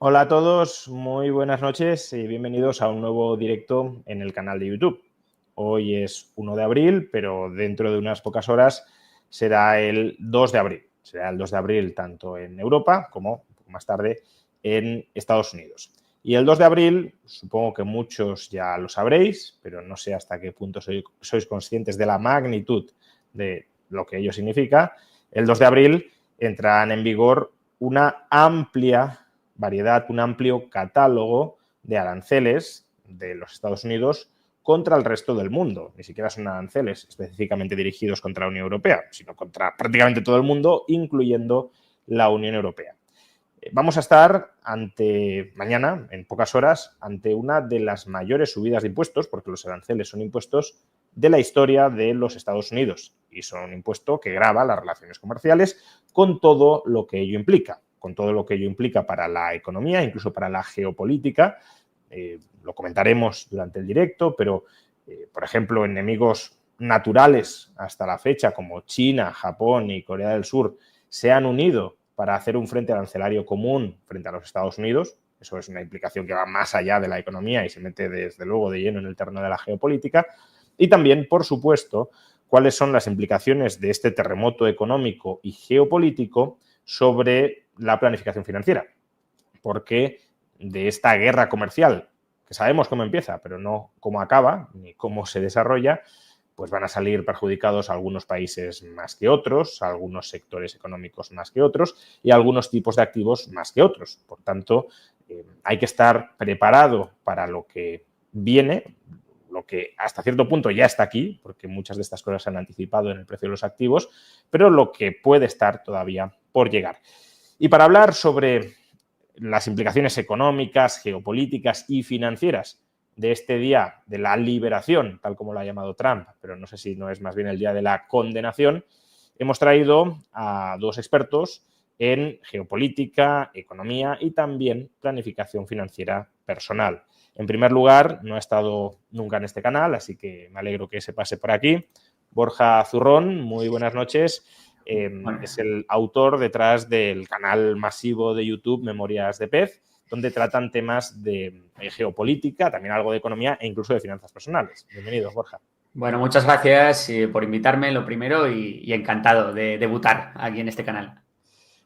Hola a todos, muy buenas noches y bienvenidos a un nuevo directo en el canal de YouTube. Hoy es 1 de abril, pero dentro de unas pocas horas será el 2 de abril. Será el 2 de abril tanto en Europa como un poco más tarde en Estados Unidos. Y el 2 de abril, supongo que muchos ya lo sabréis, pero no sé hasta qué punto sois conscientes de la magnitud de lo que ello significa. El 2 de abril entrarán en vigor una amplia variedad, un amplio catálogo de aranceles de los Estados Unidos contra el resto del mundo. Ni siquiera son aranceles específicamente dirigidos contra la Unión Europea, sino contra prácticamente todo el mundo, incluyendo la Unión Europea. Vamos a estar mañana, en pocas horas, ante una de las mayores subidas de impuestos, porque los aranceles son impuestos de la historia de los Estados Unidos y son un impuesto que grava las relaciones comerciales con todo lo que ello implica, para la economía, incluso para la geopolítica. Lo comentaremos durante el directo, pero, por ejemplo, enemigos naturales hasta la fecha como China, Japón y Corea del Sur se han unido para hacer un frente arancelario común frente a los Estados Unidos. Eso es una implicación que va más allá de la economía y se mete desde luego de lleno en el terreno de la geopolítica. Y también, por supuesto, cuáles son las implicaciones de este terremoto económico y geopolítico sobre la planificación financiera. Porque de esta guerra comercial, que sabemos cómo empieza, pero no cómo acaba, ni cómo se desarrolla, pues van a salir perjudicados algunos países más que otros, algunos sectores económicos más que otros y algunos tipos de activos más que otros. Por tanto, hay que estar preparado para lo que viene, lo que hasta cierto punto ya está aquí, porque muchas de estas cosas se han anticipado en el precio de los activos, pero lo que puede estar todavía por llegar. Y para hablar sobre las implicaciones económicas, geopolíticas y financieras de este día de la liberación, tal como lo ha llamado Trump, pero no sé si no es más bien el día de la condenación, hemos traído a dos expertos en geopolítica, economía y también planificación financiera personal. En primer lugar, no ha estado nunca en este canal, así que me alegro que se pase por aquí. Borja Zurrón, muy buenas noches. Es el autor detrás del canal masivo de YouTube Memorias de Pez, donde tratan temas de geopolítica, también algo de economía e incluso de finanzas personales. Bienvenido, Borja. Bueno, muchas gracias por invitarme, lo primero, y encantado de debutar aquí en este canal.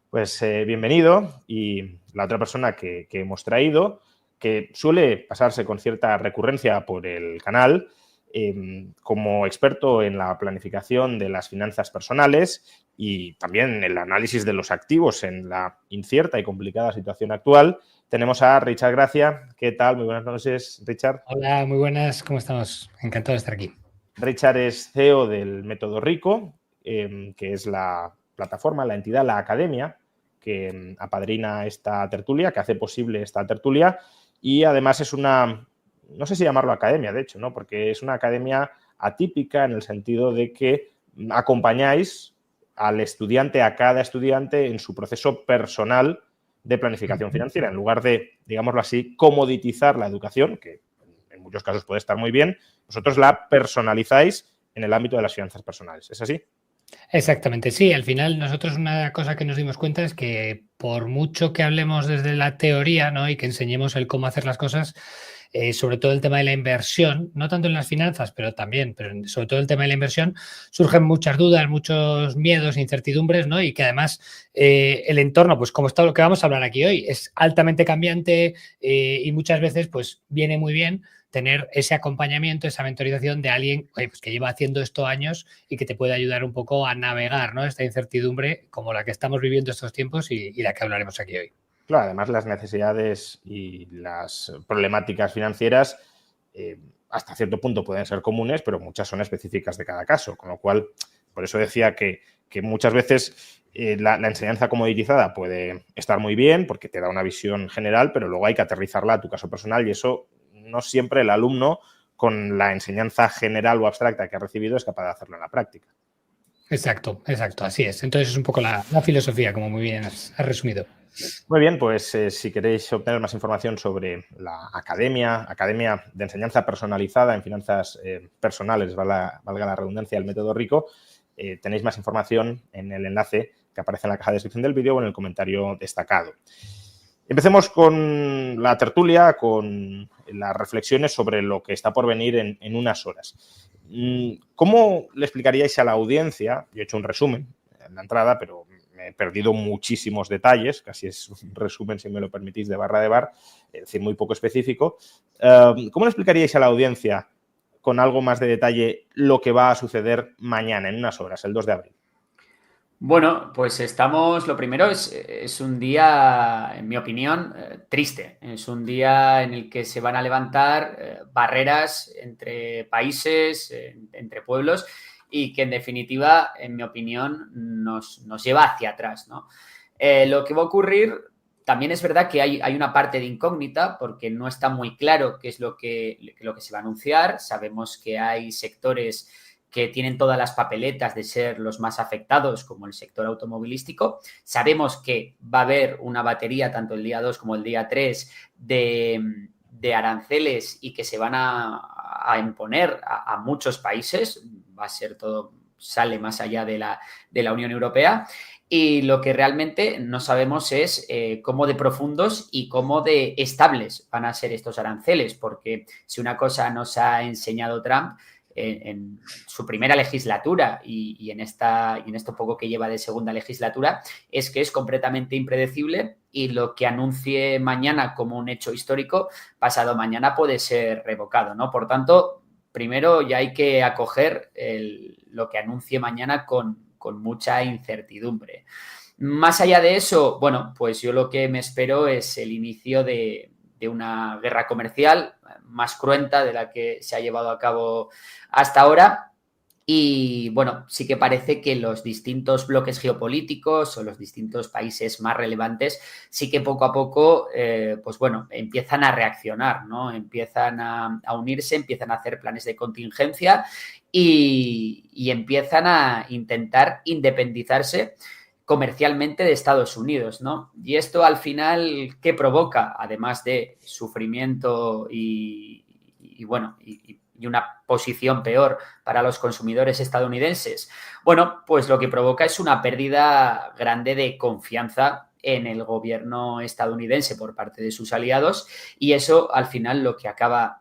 Pues bienvenido. Y la otra persona que hemos traído, que suele pasarse con cierta recurrencia por el canal, como experto en la planificación de las finanzas personales y también en el análisis de los activos en la incierta y complicada situación actual, tenemos a Richard Gracia. ¿Qué tal? Muy buenas noches, Richard. Hola, muy buenas, ¿cómo estamos? Encantado de estar aquí. Richard es CEO del Método Rico, que es la plataforma, la entidad, la academia que apadrina esta tertulia, que hace posible esta tertulia, y además es una, no sé si llamarlo academia, de hecho, ¿no? Porque es una academia atípica en el sentido de que acompañáis al estudiante, a cada estudiante, en su proceso personal de planificación financiera, en lugar de, digámoslo así, comoditizar la educación, que en muchos casos puede estar muy bien, vosotros la personalizáis en el ámbito de las finanzas personales. ¿Es así? Exactamente, sí. Al final nosotros una cosa que nos dimos cuenta es que por mucho que hablemos desde la teoría, ¿no? Y que enseñemos el cómo hacer las cosas, sobre todo el tema de la inversión, no tanto en las finanzas, pero también, pero sobre todo el tema de la inversión, surgen muchas dudas, muchos miedos, incertidumbres, ¿no? Y que además el entorno, pues como está lo que vamos a hablar aquí hoy, es altamente cambiante y muchas veces pues viene muy bien tener ese acompañamiento, esa mentorización de alguien pues, que lleva haciendo esto años y que te puede ayudar un poco a navegar, ¿no? Esta incertidumbre como la que estamos viviendo estos tiempos y la que hablaremos aquí hoy. Claro, además las necesidades y las problemáticas financieras hasta cierto punto pueden ser comunes, pero muchas son específicas de cada caso, con lo cual, por eso decía que muchas veces la enseñanza comoditizada puede estar muy bien porque te da una visión general, pero luego hay que aterrizarla a tu caso personal y eso no siempre el alumno con la enseñanza general o abstracta que ha recibido es capaz de hacerlo en la práctica. Exacto, así es. Entonces es un poco la filosofía, como muy bien has resumido. Muy bien, pues si queréis obtener más información sobre la Academia de Enseñanza Personalizada en Finanzas Personales, valga la redundancia, el Método Rico, tenéis más información en el enlace que aparece en la caja de descripción del vídeo o en el comentario destacado. Empecemos con la tertulia, con las reflexiones sobre lo que está por venir en unas horas. ¿Cómo le explicaríais a la audiencia? Yo he hecho un resumen en la entrada, pero me he perdido muchísimos detalles, casi es un resumen, si me lo permitís, de barra de bar, es decir, muy poco específico. ¿Cómo le explicaríais a la audiencia con algo más de detalle lo que va a suceder mañana, en unas horas, el 2 de abril? Bueno, pues lo primero es un día, en mi opinión, triste. Es un día en el que se van a levantar barreras entre países, entre pueblos, y que en definitiva, en mi opinión, nos lleva hacia atrás, ¿no? Lo que va a ocurrir, también es verdad que hay una parte de incógnita porque no está muy claro qué es lo que se va a anunciar. Sabemos que hay sectores que tienen todas las papeletas de ser los más afectados, como el sector automovilístico. Sabemos que va a haber una batería, tanto el día 2 como el día 3, de aranceles y que se van a imponer a muchos países. Va a ser todo, sale más allá de la Unión Europea. Y lo que realmente no sabemos es cómo de profundos y cómo de estables van a ser estos aranceles, porque si una cosa nos ha enseñado Trump en su primera legislatura y en esto poco que lleva de segunda legislatura, es que es completamente impredecible y lo que anuncie mañana como un hecho histórico, pasado mañana puede ser revocado, ¿no? Por tanto, primero ya hay que acoger lo que anuncie mañana con mucha incertidumbre. Más allá de eso, bueno, pues yo lo que me espero es el inicio de una guerra comercial más cruenta de la que se ha llevado a cabo hasta ahora. Y bueno, sí que parece que los distintos bloques geopolíticos o los distintos países más relevantes sí que poco a poco, pues bueno, empiezan a reaccionar, ¿no? Empiezan a unirse, empiezan a hacer planes de contingencia y empiezan a intentar independizarse comercialmente de Estados Unidos, ¿no? Y esto al final, ¿qué provoca? Además de sufrimiento y una posición peor para los consumidores estadounidenses. Bueno, pues lo que provoca es una pérdida grande de confianza en el gobierno estadounidense por parte de sus aliados y eso al final lo que acaba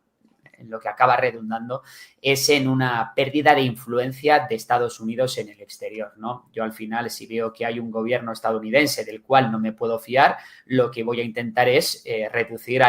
redundando es en una pérdida de influencia de Estados Unidos en el exterior, ¿no? Yo al final, si veo que hay un gobierno estadounidense del cual no me puedo fiar, lo que voy a intentar es reducir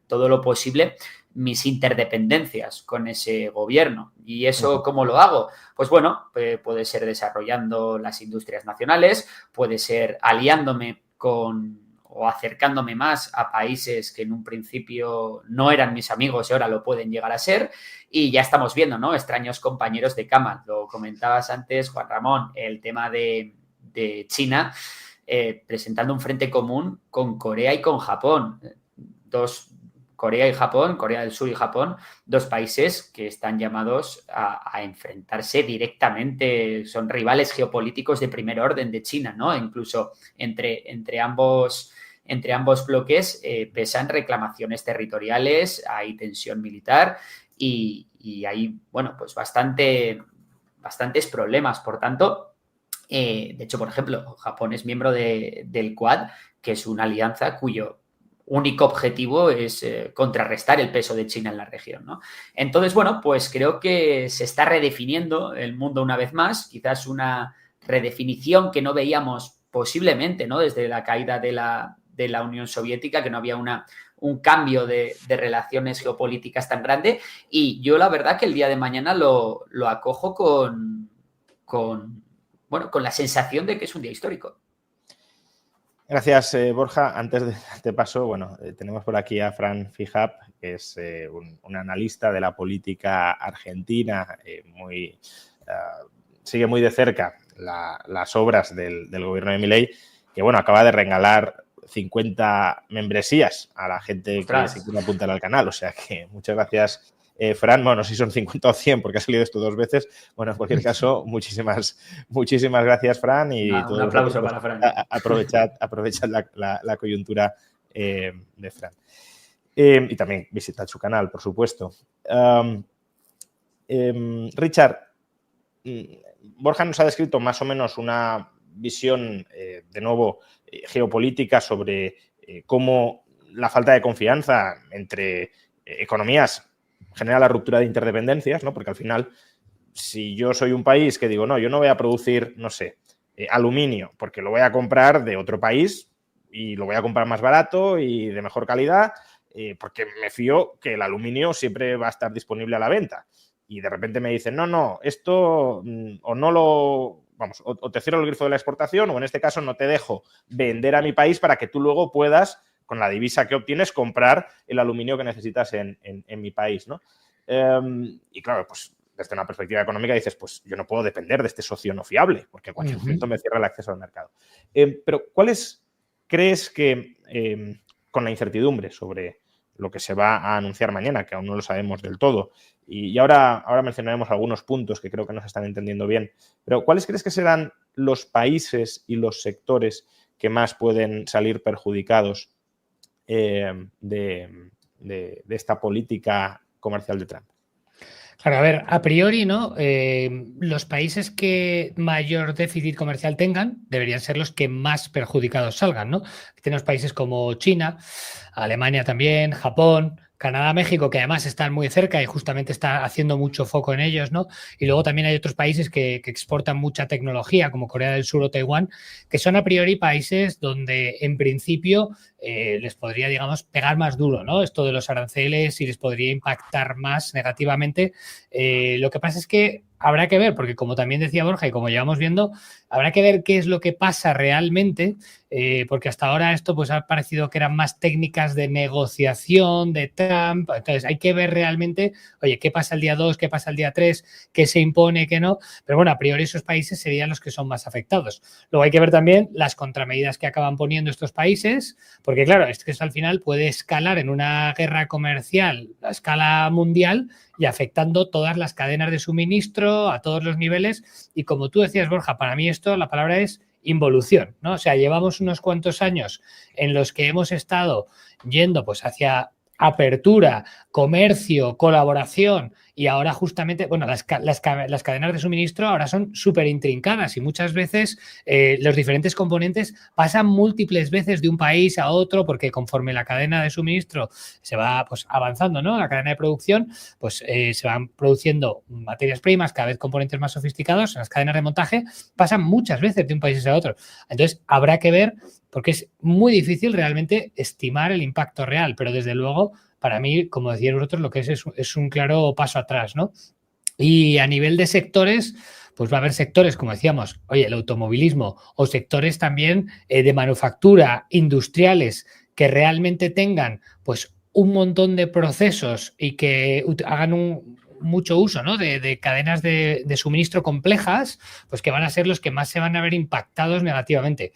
todo lo posible mis interdependencias con ese gobierno. ¿Y eso cómo lo hago? Pues bueno, puede ser desarrollando las industrias nacionales, puede ser aliándome o acercándome más a países que en un principio no eran mis amigos y ahora lo pueden llegar a ser. Y ya estamos viendo, ¿no? Extraños compañeros de cama. Lo comentabas antes, Juan Ramón, el tema de China presentando un frente común con Corea y con Japón. Corea y Japón, Corea del Sur y Japón, dos países que están llamados a enfrentarse directamente, son rivales geopolíticos de primer orden de China, ¿no? Incluso entre ambos bloques pesan reclamaciones territoriales, hay tensión militar y hay, bueno, pues bastantes problemas. Por tanto, de hecho, por ejemplo, Japón es miembro del Quad, que es una alianza cuyo único objetivo es contrarrestar el peso de China en la región, ¿no? Entonces, bueno, pues creo que se está redefiniendo el mundo una vez más, quizás una redefinición que no veíamos posiblemente, ¿no? Desde la caída de la Unión Soviética, que no había un cambio de relaciones geopolíticas tan grande, y yo la verdad que el día de mañana lo acojo con la sensación de que es un día histórico. Gracias, Borja. Antes de paso, bueno, tenemos por aquí a Fran Fijap, que es un analista de la política argentina, sigue muy de cerca las obras del gobierno de Milei, que bueno, acaba de regalar 50 membresías a la gente que se quiere apuntar al canal. O sea que muchas gracias, Fran. Bueno, no sé si son 50 o 100 porque ha salido esto 2 veces. Bueno, en cualquier caso, muchísimas gracias, Fran. Y un aplauso para Fran. Aprovechad la coyuntura de Fran. Y también visitad su canal, por supuesto. Richard, Borja nos ha descrito más o menos una visión, de nuevo, geopolítica sobre cómo la falta de confianza entre economías genera la ruptura de interdependencias, ¿no? Porque al final, si yo soy un país que digo, no, yo no voy a producir, no sé, aluminio, porque lo voy a comprar de otro país y lo voy a comprar más barato y de mejor calidad, porque me fío que el aluminio siempre va a estar disponible a la venta. Y de repente me dicen, no, esto o no lo... Vamos, o te cierro el grifo de la exportación o en este caso no te dejo vender a mi país para que tú luego puedas, con la divisa que obtienes, comprar el aluminio que necesitas en mi país, ¿no? Y claro, pues desde una perspectiva económica dices, pues yo no puedo depender de este socio no fiable, porque en cualquier momento me cierra el acceso al mercado. Pero ¿cuáles crees que, con la incertidumbre sobre lo que se va a anunciar mañana, que aún no lo sabemos del todo, y ahora mencionaremos algunos puntos que creo que no se están entendiendo bien, pero ¿cuáles crees que serán los países y los sectores que más pueden salir perjudicados de esta política comercial de Trump? Claro, a ver, a priori, ¿no? Los países que mayor déficit comercial tengan deberían ser los que más perjudicados salgan, ¿no? Tenemos países como China, Alemania también, Japón, Canadá, México, que además están muy cerca y justamente está haciendo mucho foco en ellos, ¿no? Y luego también hay otros países que exportan mucha tecnología, como Corea del Sur o Taiwán, que son a priori países donde en principio les podría, digamos, pegar más duro, ¿no? Esto de los aranceles y les podría impactar más negativamente. Lo que pasa es que habrá que ver, porque como también decía Borja y como llevamos viendo, habrá que ver qué es lo que pasa realmente, porque hasta ahora esto pues ha parecido que eran más técnicas de negociación de Trump. Entonces hay que ver realmente, oye, qué pasa el día 2, qué pasa el día 3, qué se impone, qué no. Pero bueno, a priori esos países serían los que son más afectados. Luego hay que ver también las contramedidas que acaban poniendo estos países, porque claro, es que esto al final puede escalar en una guerra comercial a escala mundial y afectando todas las cadenas de suministro a todos los niveles. Y como tú decías, Borja, para mí esto, la palabra es involución, ¿no? O sea, llevamos unos cuantos años en los que hemos estado yendo pues hacia apertura, comercio, colaboración y ahora justamente, bueno, las cadenas de suministro ahora son súper intrincadas y muchas veces los diferentes componentes pasan múltiples veces de un país a otro porque conforme la cadena de suministro se va pues avanzando, ¿no? La cadena de producción, pues se van produciendo materias primas, cada vez componentes más sofisticados, en las cadenas de montaje pasan muchas veces de un país a otro. Entonces habrá que ver, porque es muy difícil realmente estimar el impacto real, pero desde luego, para mí, como decíais vosotros, lo que es un claro paso atrás, ¿no? Y a nivel de sectores, pues va a haber sectores, como decíamos, oye, el automovilismo o sectores también de manufactura, industriales, que realmente tengan pues un montón de procesos y que hagan mucho uso, ¿no? de cadenas de suministro complejas, pues que van a ser los que más se van a ver impactados negativamente.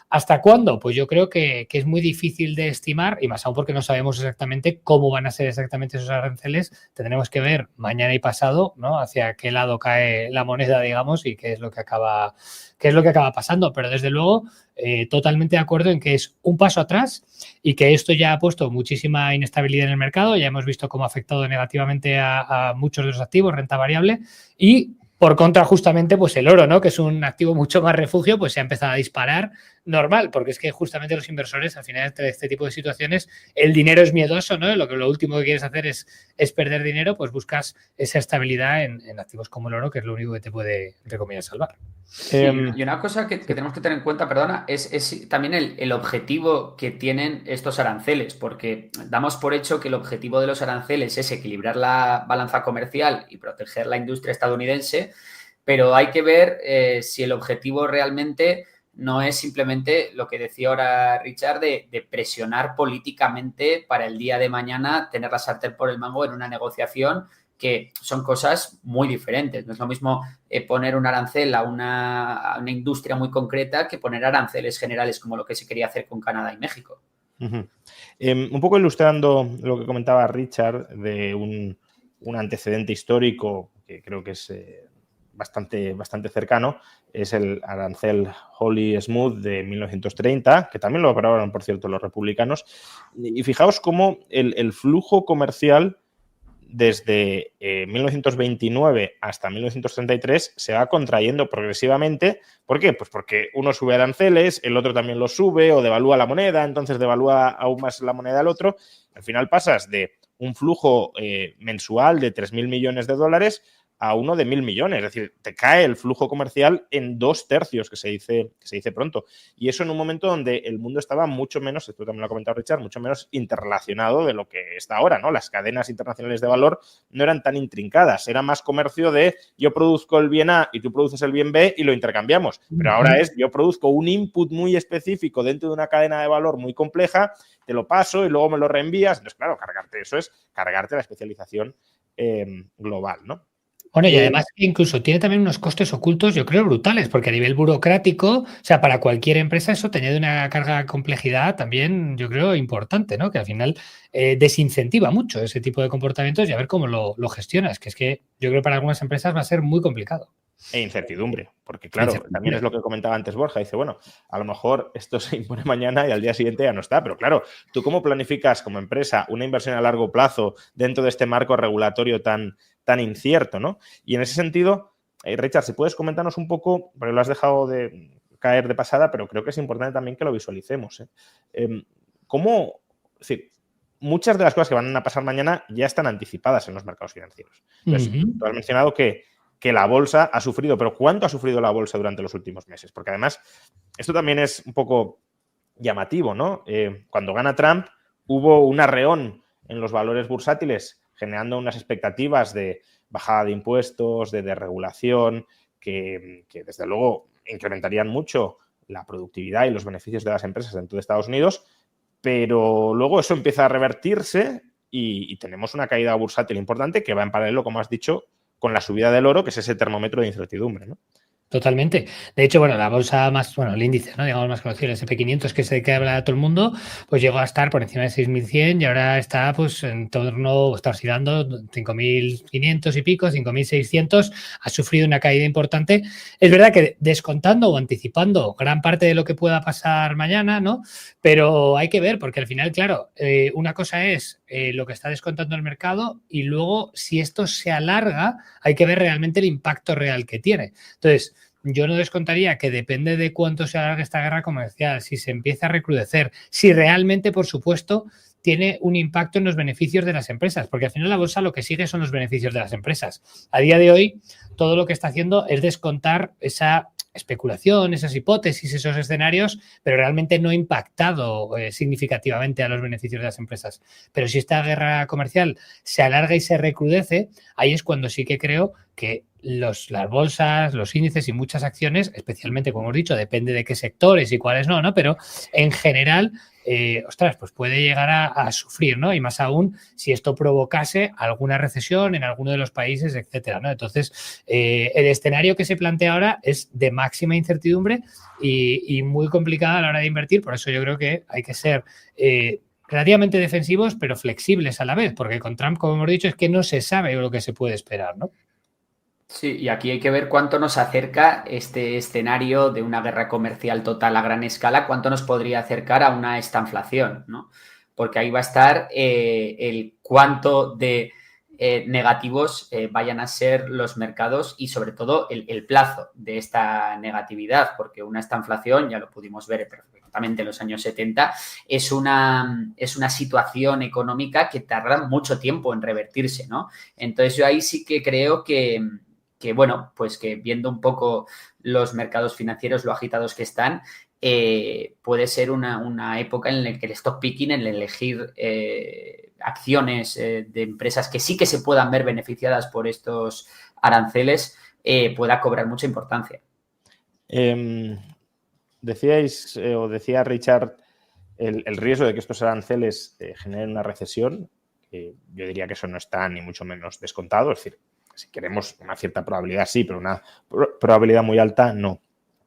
¿Hasta cuándo? Pues yo creo que es muy difícil de estimar y más aún porque no sabemos exactamente cómo van a ser exactamente esos aranceles. Tendremos que ver mañana y pasado, ¿no? Hacia qué lado cae la moneda, digamos, y qué es lo que acaba pasando. Pero desde luego, totalmente de acuerdo en que es un paso atrás y que esto ya ha puesto muchísima inestabilidad en el mercado. Ya hemos visto cómo ha afectado negativamente a muchos de los activos, renta variable y por contra, justamente, pues el oro, ¿no? Que es un activo mucho más refugio, pues se ha empezado a disparar normal, porque es que justamente los inversores, al final, de este tipo de situaciones, el dinero es miedoso, ¿no? Lo último que quieres hacer es perder dinero, pues buscas esa estabilidad en activos como el oro, que es lo único que te puede, entre comillas, salvar. Sí, y una cosa que tenemos que tener en cuenta, perdona, es también el objetivo que tienen estos aranceles, porque damos por hecho que el objetivo de los aranceles es equilibrar la balanza comercial y proteger la industria estadounidense, pero hay que ver si el objetivo realmente no es simplemente lo que decía ahora Richard, de presionar políticamente para el día de mañana tener la sartén por el mango en una negociación, que son cosas muy diferentes. No es lo mismo poner un arancel a una industria muy concreta que poner aranceles generales como lo que se quería hacer con Canadá y México. Uh-huh. Un poco ilustrando lo que comentaba Richard de un antecedente histórico que creo que es bastante cercano, es el arancel Hawley-Smoot de 1930, que también lo aprobaron, por cierto, los republicanos. Y fijaos cómo el flujo comercial desde 1929 hasta 1933 se va contrayendo progresivamente. ¿Por qué? Pues porque uno sube aranceles, el otro también los sube o devalúa la moneda, entonces devalúa aún más la moneda del otro. Al final pasas de un flujo mensual de 3.000 millones de dólares a uno de 1.000 millones. Es decir, te cae el flujo comercial en 2/3, que se dice pronto. Y eso en un momento donde el mundo estaba mucho menos, esto también lo ha comentado Richard, mucho menos interrelacionado de lo que está ahora, ¿no? Las cadenas internacionales de valor no eran tan intrincadas. Era más comercio de yo produzco el bien A y tú produces el bien B y lo intercambiamos. Pero ahora es yo produzco un input muy específico dentro de una cadena de valor muy compleja, te lo paso y luego me lo reenvías. Entonces, claro, cargarte eso es cargarte la especialización global, ¿no? Bueno, y además incluso tiene también unos costes ocultos, yo creo, brutales, porque a nivel burocrático, o sea, para cualquier empresa eso te añade una carga de complejidad también, yo creo, importante, ¿no? Que al final desincentiva mucho ese tipo de comportamientos y a ver cómo lo gestionas, que es que yo creo que para algunas empresas va a ser muy complicado. E incertidumbre, porque claro, también es lo que comentaba antes Borja, dice, bueno, a lo mejor esto se impone mañana y al día siguiente ya no está, pero claro, ¿tú cómo planificas como empresa una inversión a largo plazo dentro de este marco regulatorio tan incierto, ¿no? Y en ese sentido, Richard, si puedes comentarnos un poco, porque lo has dejado de caer de pasada, pero creo que es importante también que lo visualicemos, ¿cómo, es decir, muchas de las cosas que van a pasar mañana ya están anticipadas en los mercados financieros? Entonces, tú has mencionado que la bolsa ha sufrido, pero ¿cuánto ha sufrido la bolsa durante los últimos meses? Porque además, esto también es un poco llamativo, ¿no? Cuando gana Trump, hubo un arreón en los valores bursátiles, generando unas expectativas de bajada de impuestos, de desregulación, que desde luego incrementarían mucho la productividad y los beneficios de las empresas dentro de Estados Unidos, pero luego eso empieza a revertirse y tenemos una caída bursátil importante que va en paralelo, como has dicho, con la subida del oro, que es ese termómetro de incertidumbre, ¿no? Totalmente. De hecho, bueno, la bolsa más, bueno, el índice, ¿no? Digamos más conocido, el S&P 500, que es el que habla todo el mundo, pues llegó a estar por encima de 6.100 y ahora está, pues, en torno, está oscilando 5.500 y pico, 5.600. Ha sufrido una caída importante. Es verdad que descontando o anticipando gran parte de lo que pueda pasar mañana, ¿no? Pero hay que ver, porque al final, claro, una cosa es lo que está descontando el mercado y luego, si esto se alarga, hay que ver realmente el impacto real que tiene. Entonces, yo no descontaría que depende de cuánto se alargue esta guerra comercial, si se empieza a recrudecer, si realmente, por supuesto, tiene un impacto en los beneficios de las empresas, porque al final la bolsa lo que sigue son los beneficios de las empresas. A día de hoy, todo lo que está haciendo es descontar esa especulación, esas hipótesis, esos escenarios, pero realmente no ha impactado significativamente a los beneficios de las empresas. Pero si esta guerra comercial se alarga y se recrudece, ahí es cuando sí que creo que las bolsas, los índices y muchas acciones, especialmente, como hemos dicho, depende de qué sectores y cuáles no, pero en general, pues puede llegar a sufrir, ¿no? Y más aún si esto provocase alguna recesión en alguno de los países, etcétera, ¿no? Entonces, el escenario que se plantea ahora es de máxima incertidumbre y muy complicada a la hora de invertir, por eso yo creo que hay que ser relativamente defensivos, pero flexibles a la vez, porque con Trump, como hemos dicho, es que no se sabe lo que se puede esperar, ¿no? Sí, y aquí hay que ver cuánto nos acerca este escenario de una guerra comercial total a gran escala, cuánto nos podría acercar a una estanflación, ¿no? Porque ahí va a estar el cuánto de negativos vayan a ser los mercados y sobre todo el plazo de esta negatividad, porque una estanflación, ya lo pudimos ver perfectamente en los años 70, es una situación económica que tarda mucho tiempo en revertirse, ¿no? Entonces yo ahí sí que creo que bueno, pues que viendo un poco los mercados financieros, lo agitados que están, puede ser una época en la que el stock picking, el elegir acciones de empresas que sí que se puedan ver beneficiadas por estos aranceles, pueda cobrar mucha importancia. Decíais, o decía Richard, el riesgo de que estos aranceles generen una recesión. Yo diría que eso no está ni mucho menos descontado, es decir, si queremos una cierta probabilidad, sí, pero una probabilidad muy alta, no.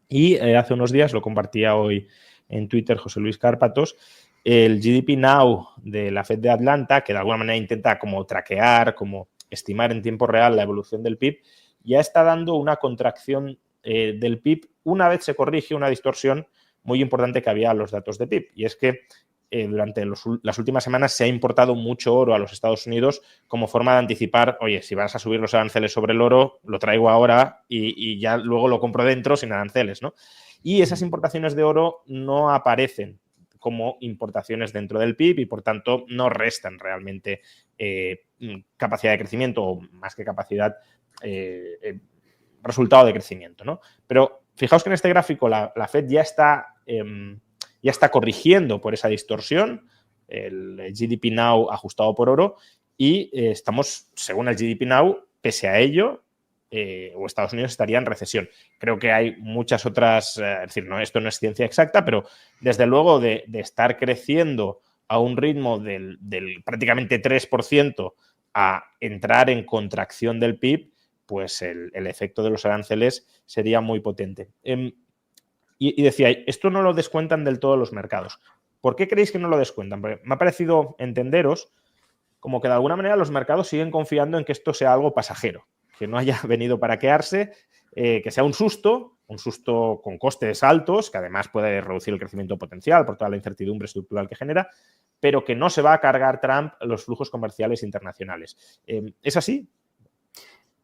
Y hace unos días, lo compartía hoy en Twitter José Luis Cárpatos, el GDP Now de la Fed de Atlanta, que de alguna manera intenta como traquear, como estimar en tiempo real la evolución del PIB, ya está dando una contracción del PIB una vez se corrige una distorsión muy importante que había a los datos de PIB. Y es que durante las últimas semanas se ha importado mucho oro a los Estados Unidos como forma de anticipar, oye, si vas a subir los aranceles sobre el oro, lo traigo ahora y ya luego lo compro dentro sin aranceles, ¿no? Y esas importaciones de oro no aparecen como importaciones dentro del PIB y, por tanto, no restan realmente capacidad de crecimiento o, más que capacidad, resultado de crecimiento, ¿no? Pero fijaos que en este gráfico la Fed ya está corrigiendo por esa distorsión, el GDP Now ajustado por oro, y estamos, según el GDP Now, pese a ello, o Estados Unidos estaría en recesión. Creo que hay muchas otras, es decir, no, esto no es ciencia exacta, pero desde luego de estar creciendo a un ritmo del prácticamente 3% a entrar en contracción del PIB, pues el efecto de los aranceles sería muy potente. Y decía, esto no lo descuentan del todo los mercados. ¿Por qué creéis que no lo descuentan? Porque me ha parecido entenderos como que de alguna manera los mercados siguen confiando en que esto sea algo pasajero, que no haya venido para quedarse, que sea un susto con costes altos, que además puede reducir el crecimiento potencial por toda la incertidumbre estructural que genera, pero que no se va a cargar Trump los flujos comerciales internacionales. ¿Es así?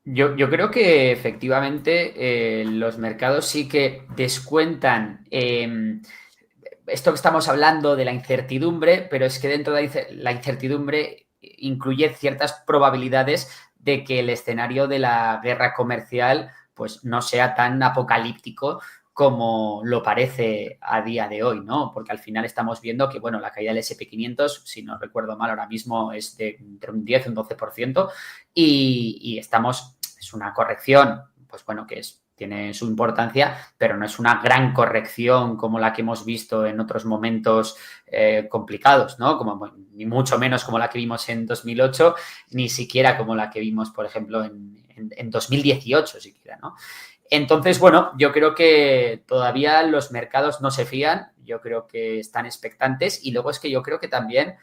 Yo creo que efectivamente los mercados sí que descuentan esto que estamos hablando de la incertidumbre, pero es que dentro de la incertidumbre incluye ciertas probabilidades de que el escenario de la guerra comercial pues no sea tan apocalíptico como lo parece a día de hoy, ¿no? Porque al final estamos viendo que, bueno, la caída del S&P 500, si no recuerdo mal, ahora mismo es de entre un 10 y un 12%, y es una corrección, pues bueno, tiene su importancia, pero no es una gran corrección como la que hemos visto en otros momentos complicados, ¿no? Ni mucho menos como la que vimos en 2008, ni siquiera como la que vimos, por ejemplo, en 2018 siquiera, ¿no? Entonces, bueno, yo creo que todavía los mercados no se fían, yo creo que están expectantes y luego es que yo creo que también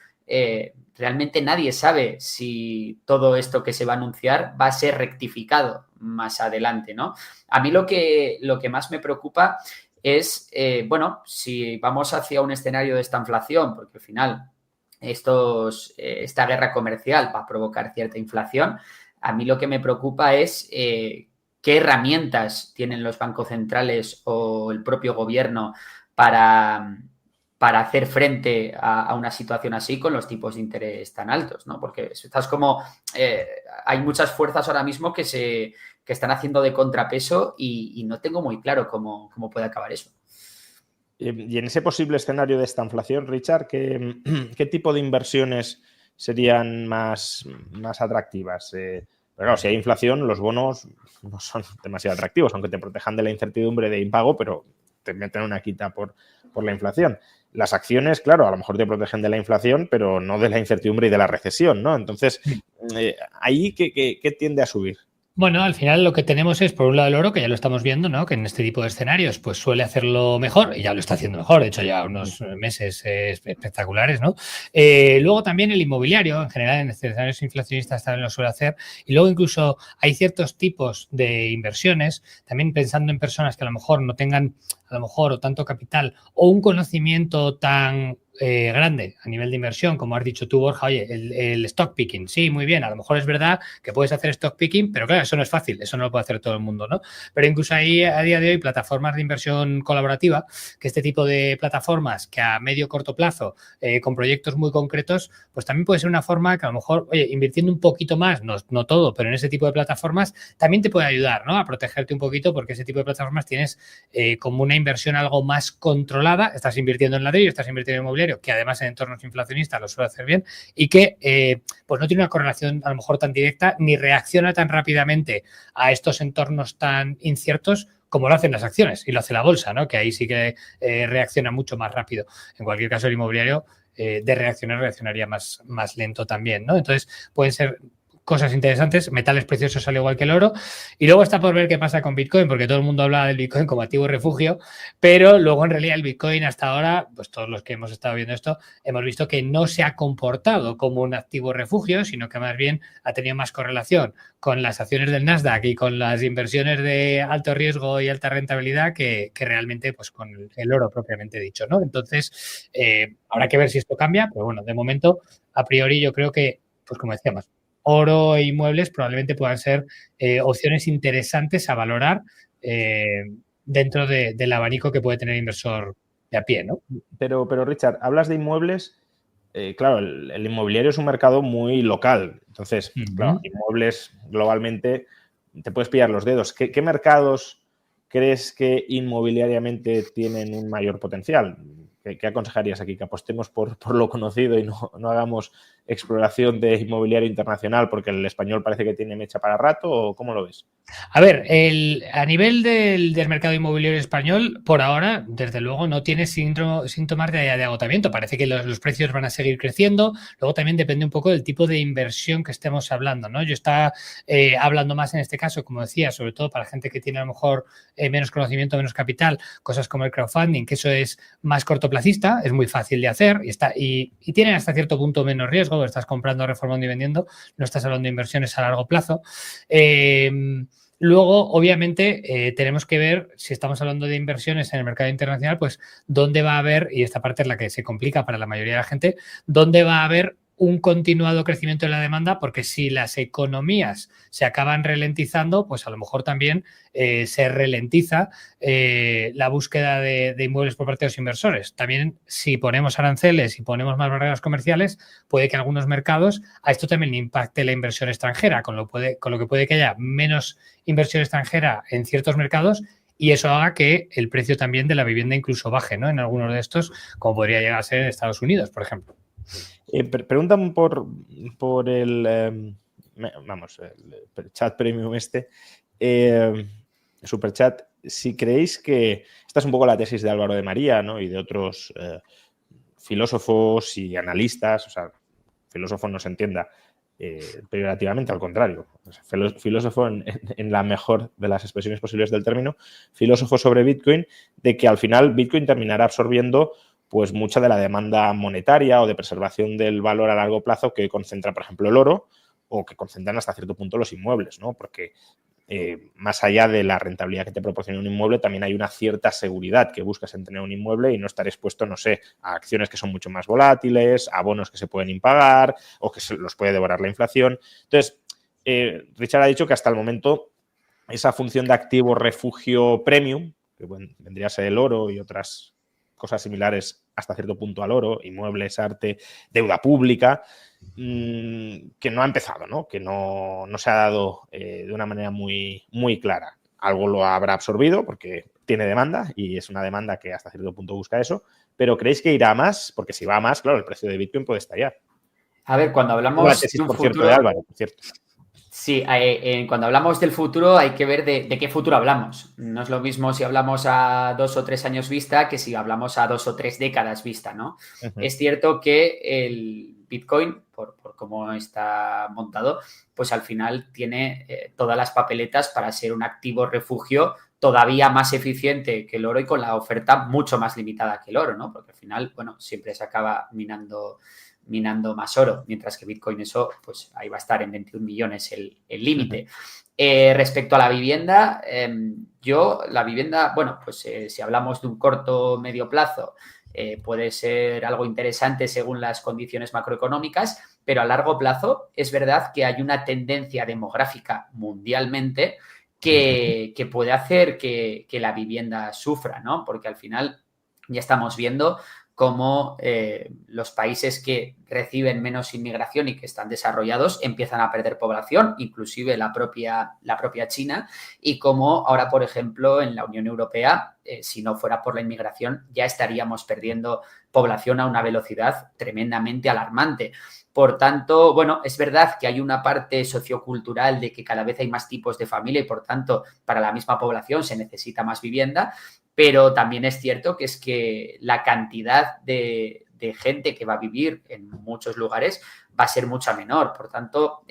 realmente nadie sabe si todo esto que se va a anunciar va a ser rectificado más adelante, ¿no? A mí lo que más me preocupa es, bueno, si vamos hacia un escenario de esta inflación, porque al final esta guerra comercial va a provocar cierta inflación, a mí lo que me preocupa es qué herramientas tienen los bancos centrales o el propio gobierno para hacer frente a una situación así con los tipos de interés tan altos, ¿no? Porque estás como... hay muchas fuerzas ahora mismo que están haciendo de contrapeso y no tengo muy claro cómo puede acabar eso. Y en ese posible escenario de esta inflación, Richard, ¿qué tipo de inversiones serían más atractivas? Pero claro, si hay inflación, los bonos no son demasiado atractivos, aunque te protejan de la incertidumbre de impago, pero te meten una quita por la inflación. Las acciones, claro, a lo mejor te protegen de la inflación, pero no de la incertidumbre y de la recesión, ¿no? Entonces, ¿ahí qué tiende a subir? Bueno, al final lo que tenemos es, por un lado, el oro, que ya lo estamos viendo, ¿no? Que en este tipo de escenarios pues suele hacerlo mejor y ya lo está haciendo mejor, de hecho ya unos meses espectaculares, ¿no? Luego también el inmobiliario, en general en escenarios inflacionistas también lo suele hacer, y luego incluso hay ciertos tipos de inversiones, también pensando en personas que a lo mejor no tengan a lo mejor o tanto capital o un conocimiento tan grande a nivel de inversión, como has dicho tú, Borja, oye, el stock picking, sí, muy bien, a lo mejor es verdad que puedes hacer stock picking, pero claro, eso no es fácil, eso no lo puede hacer todo el mundo, ¿no? Pero incluso ahí a día de hoy plataformas de inversión colaborativa, que este tipo de plataformas que a medio corto plazo, con proyectos muy concretos, pues también puede ser una forma que a lo mejor, oye, invirtiendo un poquito más, no todo, pero en ese tipo de plataformas también te puede ayudar, ¿no? A protegerte un poquito, porque ese tipo de plataformas tienes como una inversión algo más controlada, estás invirtiendo en ladrillo, estás invirtiendo en inmobiliario, que además en entornos inflacionistas lo suele hacer bien y que pues no tiene una correlación a lo mejor tan directa ni reacciona tan rápidamente a estos entornos tan inciertos como lo hacen las acciones y lo hace la bolsa, ¿no? Que ahí sí que reacciona mucho más rápido. En cualquier caso, el inmobiliario reaccionaría más lento también, ¿no? Entonces, pueden ser cosas interesantes, metales preciosos al igual que el oro, y luego está por ver qué pasa con Bitcoin, porque todo el mundo habla del Bitcoin como activo refugio, pero luego en realidad el Bitcoin hasta ahora, pues todos los que hemos estado viendo esto, hemos visto que no se ha comportado como un activo refugio, sino que más bien ha tenido más correlación con las acciones del Nasdaq y con las inversiones de alto riesgo y alta rentabilidad que realmente pues con el oro propiamente dicho, ¿no? Entonces, habrá que ver si esto cambia, pero bueno, de momento, a priori yo creo que, pues como decíamos, oro e inmuebles probablemente puedan ser opciones interesantes a valorar dentro del abanico que puede tener el inversor de a pie, ¿no? Pero Richard, hablas de inmuebles. Claro, el inmobiliario es un mercado muy local. Entonces, claro, inmuebles globalmente te puedes pillar los dedos. ¿Qué mercados crees que inmobiliariamente tienen un mayor potencial? ¿Qué aconsejarías aquí? ¿Que apostemos por lo conocido y no hagamos exploración de inmobiliario internacional porque el español parece que tiene mecha para rato? ¿O cómo lo ves? A ver, a nivel del mercado inmobiliario español, por ahora, desde luego, no tiene síntomas de agotamiento. Parece que los precios van a seguir creciendo. Luego también depende un poco del tipo de inversión que estemos hablando, ¿no? Yo estaba hablando más en este caso, como decía, sobre todo para gente que tiene a lo mejor menos conocimiento, menos capital, cosas como el crowdfunding, que eso es más cortoplacista, es muy fácil de hacer y tiene hasta cierto punto menos riesgo. Estás comprando, reformando y vendiendo, no estás hablando de inversiones a largo plazo. Luego, obviamente, tenemos que ver, si estamos hablando de inversiones en el mercado internacional, pues dónde va a haber, y esta parte es la que se complica para la mayoría de la gente, dónde va a haber un continuado crecimiento de la demanda, porque si las economías se acaban ralentizando, pues a lo mejor también se ralentiza la búsqueda de inmuebles por parte de los inversores. También si ponemos aranceles y ponemos más barreras comerciales, puede que en algunos mercados a esto también impacte la inversión extranjera, con lo que puede que haya menos inversión extranjera en ciertos mercados y eso haga que el precio también de la vivienda incluso baje, ¿no? En algunos de estos, como podría llegar a ser en Estados Unidos, por ejemplo. Preguntan por el chat premium superchat, si creéis que esta es un poco la tesis de Álvaro de María, ¿no? Y de otros filósofos y analistas, o sea, filósofo no se entienda peyorativamente, al contrario, filósofo en la mejor de las expresiones posibles del término, filósofo sobre Bitcoin, de que al final Bitcoin terminará absorbiendo pues mucha de la demanda monetaria o de preservación del valor a largo plazo que concentra, por ejemplo, el oro o que concentran hasta cierto punto los inmuebles, ¿no? Porque más allá de la rentabilidad que te proporciona un inmueble, también hay una cierta seguridad que buscas en tener un inmueble y no estar expuesto, no sé, a acciones que son mucho más volátiles, a bonos que se pueden impagar o que se los puede devorar la inflación. Entonces, Richard ha dicho que hasta el momento esa función de activo refugio premium, que vendría a ser el oro y otras cosas similares hasta cierto punto al oro, inmuebles, arte, deuda pública, que no ha empezado, ¿no? Que no se ha dado de una manera muy, muy clara. Algo lo habrá absorbido porque tiene demanda y es una demanda que hasta cierto punto busca eso, pero ¿creéis que irá a más? Porque si va a más, claro, el precio de Bitcoin puede estallar. A ver, cuando hablamos tesis, de un por futuro... cierto, de Álvaro, por cierto. Sí, cuando hablamos del futuro hay que ver de qué futuro hablamos. No es lo mismo si hablamos a 2 o 3 años vista que si hablamos a 2 o 3 décadas vista, ¿no? Uh-huh. Es cierto que el Bitcoin, por cómo está montado, pues al final tiene todas las papeletas para ser un activo refugio todavía más eficiente que el oro y con la oferta mucho más limitada que el oro, ¿no? Porque al final, bueno, siempre se acaba minando más oro, mientras que Bitcoin eso, pues ahí va a estar en 21 millones el límite. Respecto a la vivienda, la vivienda, bueno, pues si hablamos de un corto medio plazo, puede ser algo interesante según las condiciones macroeconómicas, pero a largo plazo es verdad que hay una tendencia demográfica mundialmente que puede hacer que la vivienda sufra, ¿no? Porque al final ya estamos viendo cómo los países que reciben menos inmigración y que están desarrollados empiezan a perder población, inclusive la propia China, y cómo ahora, por ejemplo, en la Unión Europea, si no fuera por la inmigración, ya estaríamos perdiendo población a una velocidad tremendamente alarmante. Por tanto, bueno, es verdad que hay una parte sociocultural de que cada vez hay más tipos de familia y, por tanto, para la misma población se necesita más vivienda, pero también es cierto que es que la cantidad de de gente que va a vivir en muchos lugares va a ser mucha menor. Por tanto,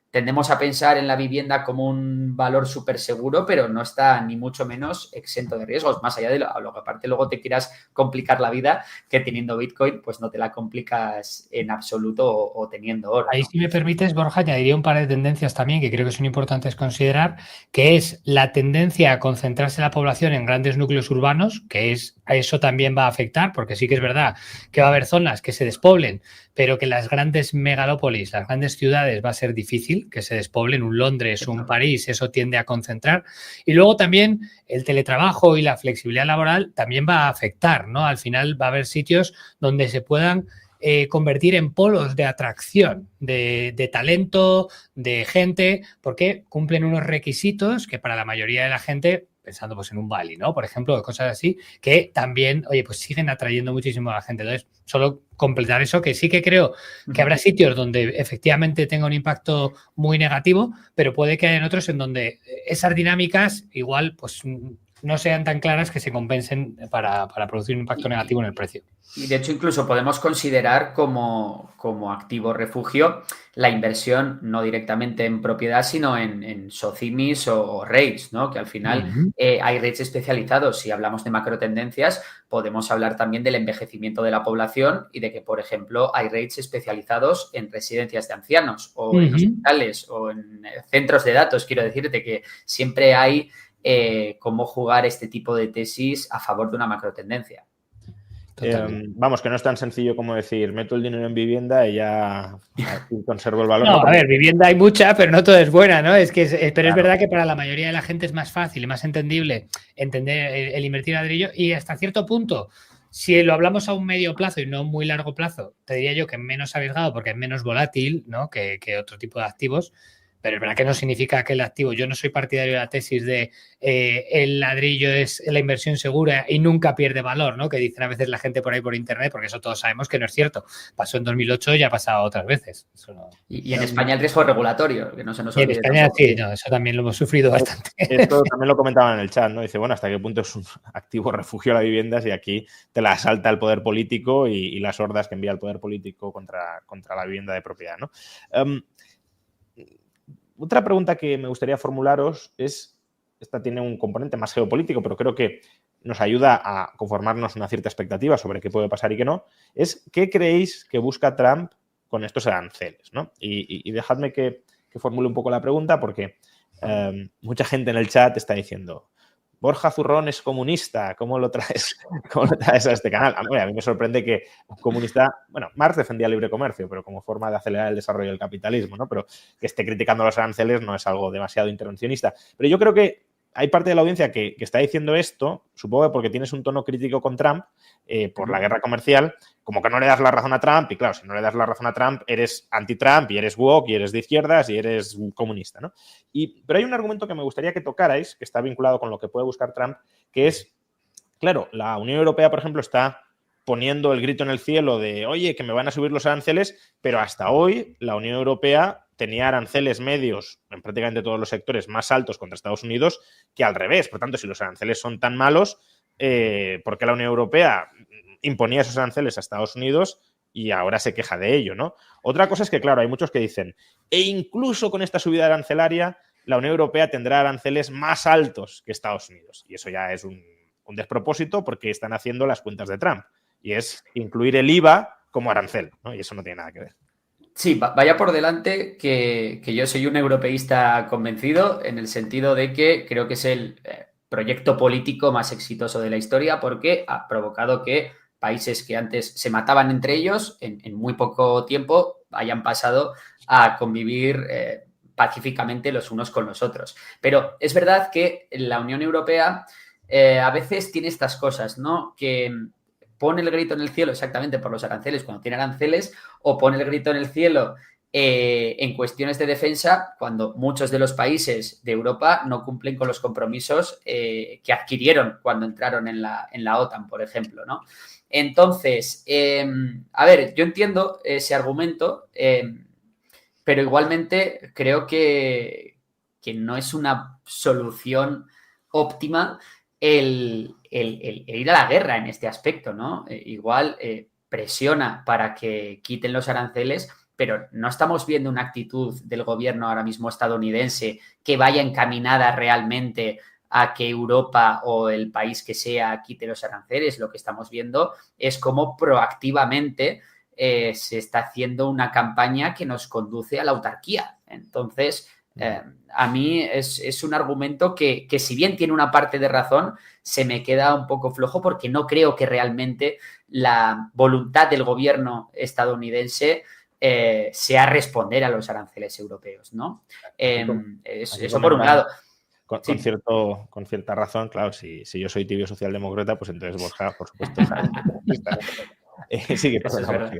tendemos a pensar en la vivienda como un valor súper seguro, pero no está ni mucho menos exento de riesgos, más allá de lo que aparte luego te quieras complicar la vida, que teniendo Bitcoin, pues no te la complicas en absoluto o teniendo oro, Ahí, ¿no? si me permites, Borja, añadiría un par de tendencias también que creo que son importantes considerar, que es la tendencia a concentrarse la población en grandes núcleos urbanos, que a eso también va a afectar, porque sí que es verdad que va a haber zonas que se despoblen, pero que las grandes megalópolis, las grandes ciudades, va a ser difícil que se despoblen, un Londres, un París, eso tiende a concentrar. Y luego también el teletrabajo y la flexibilidad laboral también va a afectar, ¿no? Al final va a haber sitios donde se puedan convertir en polos de atracción, de talento, de gente, porque cumplen unos requisitos que para la mayoría de la gente, pensando pues en un Bali, ¿no? Por ejemplo, cosas así, que también, oye, pues siguen atrayendo muchísimo a la gente. Entonces, solo completar eso, que sí que creo que habrá sitios donde efectivamente tenga un impacto muy negativo, pero puede que haya otros en donde esas dinámicas igual, pues no sean tan claras que se compensen para producir un impacto negativo en el precio. Y de hecho incluso podemos considerar como activo refugio la inversión no directamente en propiedad, sino en SOCIMIS o REITs, ¿no? Que al final hay REITs especializados. Si hablamos de macro tendencias, podemos hablar también del envejecimiento de la población y de que, por ejemplo, hay REITs especializados en residencias de ancianos o en hospitales o en centros de datos. Quiero decirte que siempre hay cómo jugar este tipo de tesis a favor de una macro tendencia. Vamos, que no es tan sencillo como decir, meto el dinero en vivienda y ya conservo el valor. No, a ver, vivienda hay mucha, pero no toda es buena, ¿no? Pero claro. Es verdad que para la mayoría de la gente es más fácil y más entendible entender el invertir en ladrillo y hasta cierto punto, si lo hablamos a un medio plazo y no a un muy largo plazo, te diría yo que es menos arriesgado porque es menos volátil, ¿no? que otro tipo de activos. Pero es verdad que no significa que el activo, yo no soy partidario de la tesis de el ladrillo es la inversión segura y nunca pierde valor, ¿no? Que dicen a veces la gente por ahí por internet, porque eso todos sabemos que no es cierto. Pasó en 2008 y ha pasado otras veces. Eso no... Y en España el riesgo regulatorio, que no se nos Y en olvide España tampoco. sí, no, eso también lo hemos sufrido bastante. Esto también lo comentaban en el chat, ¿no? Dice, bueno, ¿hasta qué punto es un activo refugio la vivienda si aquí te la asalta el poder político y las hordas que envía el poder político contra la vivienda de propiedad, ¿no? Otra pregunta que me gustaría formularos es, esta tiene un componente más geopolítico, pero creo que nos ayuda a conformarnos una cierta expectativa sobre qué puede pasar y qué no, es ¿qué creéis que busca Trump con estos aranceles, ¿no? Y dejadme que formule un poco la pregunta porque mucha gente en el chat está diciendo Borja Zurrón es comunista, ¿cómo lo traes a este canal? A mí me sorprende que un comunista, bueno, Marx defendía el libre comercio, pero como forma de acelerar el desarrollo del capitalismo, ¿no? Pero que esté criticando los aranceles no es algo demasiado intervencionista. Pero yo creo que hay parte de la audiencia que está diciendo esto, supongo que porque tienes un tono crítico con Trump por la guerra comercial, como que no le das la razón a Trump, y claro, si no le das la razón a Trump, eres anti-Trump y eres woke y eres de izquierdas y eres comunista, ¿no? Pero hay un argumento que me gustaría que tocarais, que está vinculado con lo que puede buscar Trump, que es, claro, la Unión Europea, por ejemplo, está poniendo el grito en el cielo de, oye, que me van a subir los aranceles, pero hasta hoy la Unión Europea tenía aranceles medios en prácticamente todos los sectores más altos contra Estados Unidos que al revés. Por tanto, si los aranceles son tan malos, ¿por qué la Unión Europea imponía esos aranceles a Estados Unidos y ahora se queja de ello, ¿no? Otra cosa es que, claro, hay muchos que dicen, e incluso con esta subida arancelaria, la Unión Europea tendrá aranceles más altos que Estados Unidos. Y eso ya es un despropósito porque están haciendo las cuentas de Trump. Y es incluir el IVA como arancel, ¿no? Y eso no tiene nada que ver. Sí, vaya por delante que yo soy un europeísta convencido en el sentido de que creo que es el proyecto político más exitoso de la historia porque ha provocado que países que antes se mataban entre ellos en muy poco tiempo hayan pasado a convivir pacíficamente los unos con los otros. Pero es verdad que la Unión Europea a veces tiene estas cosas, ¿no? Que pone el grito en el cielo exactamente por los aranceles cuando tiene aranceles o pone el grito en el cielo en cuestiones de defensa cuando muchos de los países de Europa no cumplen con los compromisos que adquirieron cuando entraron en la OTAN, por ejemplo, ¿no? Entonces, a ver, yo entiendo ese argumento, pero igualmente creo que no es una solución óptima el ir a la guerra en este aspecto, ¿no? Igual presiona para que quiten los aranceles, pero no estamos viendo una actitud del gobierno ahora mismo estadounidense que vaya encaminada realmente a que Europa o el país que sea quite los aranceles. Lo que estamos viendo es cómo proactivamente se está haciendo una campaña que nos conduce a la autarquía. Entonces, a mí es un argumento que si bien tiene una parte de razón, se me queda un poco flojo porque no creo que realmente la voluntad del gobierno estadounidense sea responder a los aranceles europeos, ¿no? Eso por un lado. Con cierta razón, claro, si yo soy tibio socialdemócrata, pues entonces Borja, por supuesto, sí, que pasa.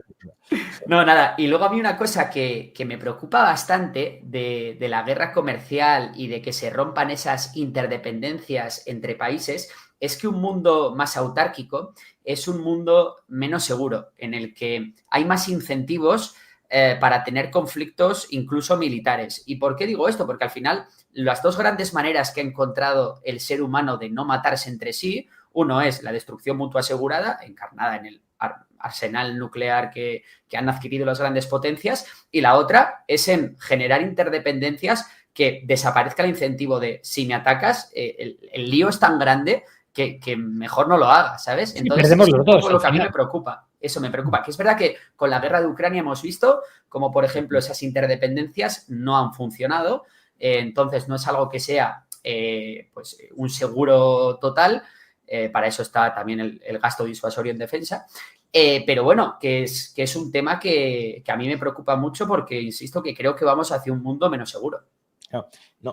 No, nada. Y luego a mí una cosa que me preocupa bastante de la guerra comercial y de que se rompan esas interdependencias entre países es que un mundo más autárquico es un mundo menos seguro, en el que hay más incentivos para tener conflictos incluso militares. ¿Y por qué digo esto? Porque al final las dos grandes maneras que ha encontrado el ser humano de no matarse entre sí, uno es la destrucción mutua asegurada, encarnada en el arsenal nuclear que han adquirido las grandes potencias, y la otra es en generar interdependencias que desaparezca el incentivo de si me atacas, el lío es tan grande que mejor no lo hagas, ¿sabes? Entonces, perdemos los dos. Lo que a mí me preocupa. Eso me preocupa, que es verdad que con la guerra de Ucrania hemos visto como, por ejemplo, esas interdependencias no han funcionado, entonces no es algo que sea pues un seguro total, para eso está también el gasto disuasorio en defensa, pero bueno, que es un tema que a mí me preocupa mucho porque, insisto, que creo que vamos hacia un mundo menos seguro.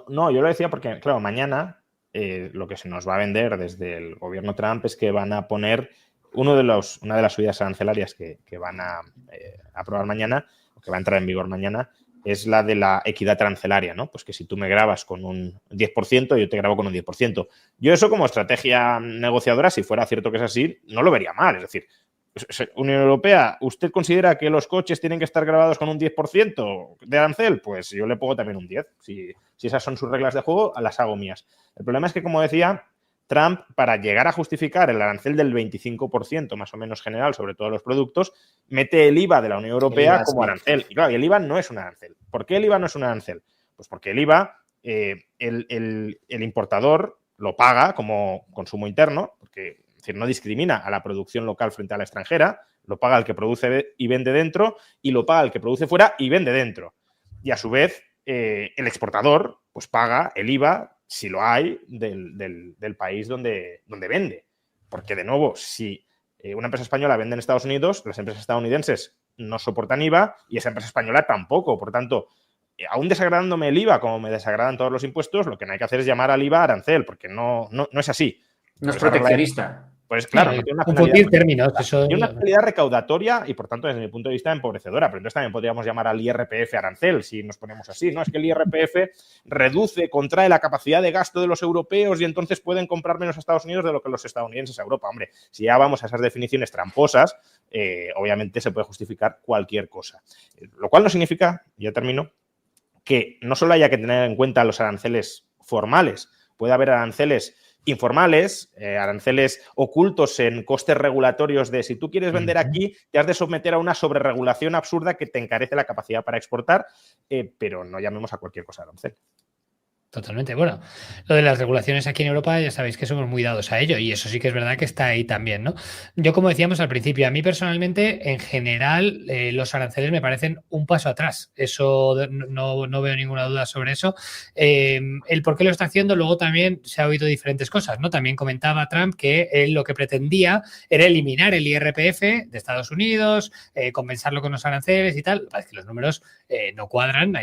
No, yo lo decía porque, claro, mañana lo que se nos va a vender desde el gobierno Trump es que van a poner una de las subidas arancelarias que van a aprobar mañana, o que va a entrar en vigor mañana, es la de la equidad arancelaria, ¿no? Pues que si tú me grabas con un 10%, yo te grabo con un 10%. Yo eso como estrategia negociadora, si fuera cierto que es así, no lo vería mal. Es decir, Unión Europea, ¿usted considera que los coches tienen que estar grabados con un 10% de arancel? Pues yo le pongo también un 10%. Si esas son sus reglas de juego, las hago mías. El problema es que, como decía, Trump, para llegar a justificar el arancel del 25% más o menos general sobre todos los productos, mete el IVA de la Unión Europea como arancel. Y claro, y el IVA no es un arancel. ¿Por qué el IVA no es un arancel? Pues porque el IVA, el importador lo paga como consumo interno, porque es decir, no discrimina a la producción local frente a la extranjera, lo paga el que produce y vende dentro y lo paga el que produce fuera y vende dentro. Y a su vez, el exportador pues paga el IVA, si lo hay, del país donde vende. Porque, de nuevo, si una empresa española vende en Estados Unidos, las empresas estadounidenses no soportan IVA y esa empresa española tampoco. Por tanto, aún desagradándome el IVA, como me desagradan todos los impuestos, lo que no hay que hacer es llamar al IVA arancel, porque no es así. No es proteccionista. Pues claro, no tiene una finalidad recaudatoria y, por tanto, desde mi punto de vista, empobrecedora. Pero entonces también podríamos llamar al IRPF arancel si nos ponemos así. No es que el IRPF contrae la capacidad de gasto de los europeos y entonces pueden comprar menos a Estados Unidos de lo que los estadounidenses a Europa. Hombre, si ya vamos a esas definiciones tramposas, obviamente se puede justificar cualquier cosa. Lo cual no significa, ya termino, que no solo haya que tener en cuenta los aranceles formales, puede haber aranceles informales, aranceles ocultos en costes regulatorios de si tú quieres vender aquí, te has de someter a una sobreregulación absurda que te encarece la capacidad para exportar, pero no llamemos a cualquier cosa arancel. Totalmente. Bueno, lo de las regulaciones aquí en Europa ya sabéis que somos muy dados a ello y eso sí que es verdad que está ahí también, ¿no? Yo, como decíamos al principio, a mí personalmente, en general, los aranceles me parecen un paso atrás. Eso no veo ninguna duda sobre eso. El por qué lo está haciendo, luego también se ha oído diferentes cosas, ¿no? También comentaba Trump que él lo que pretendía era eliminar el IRPF de Estados Unidos, compensarlo con los aranceles y tal. Es que los números no cuadran,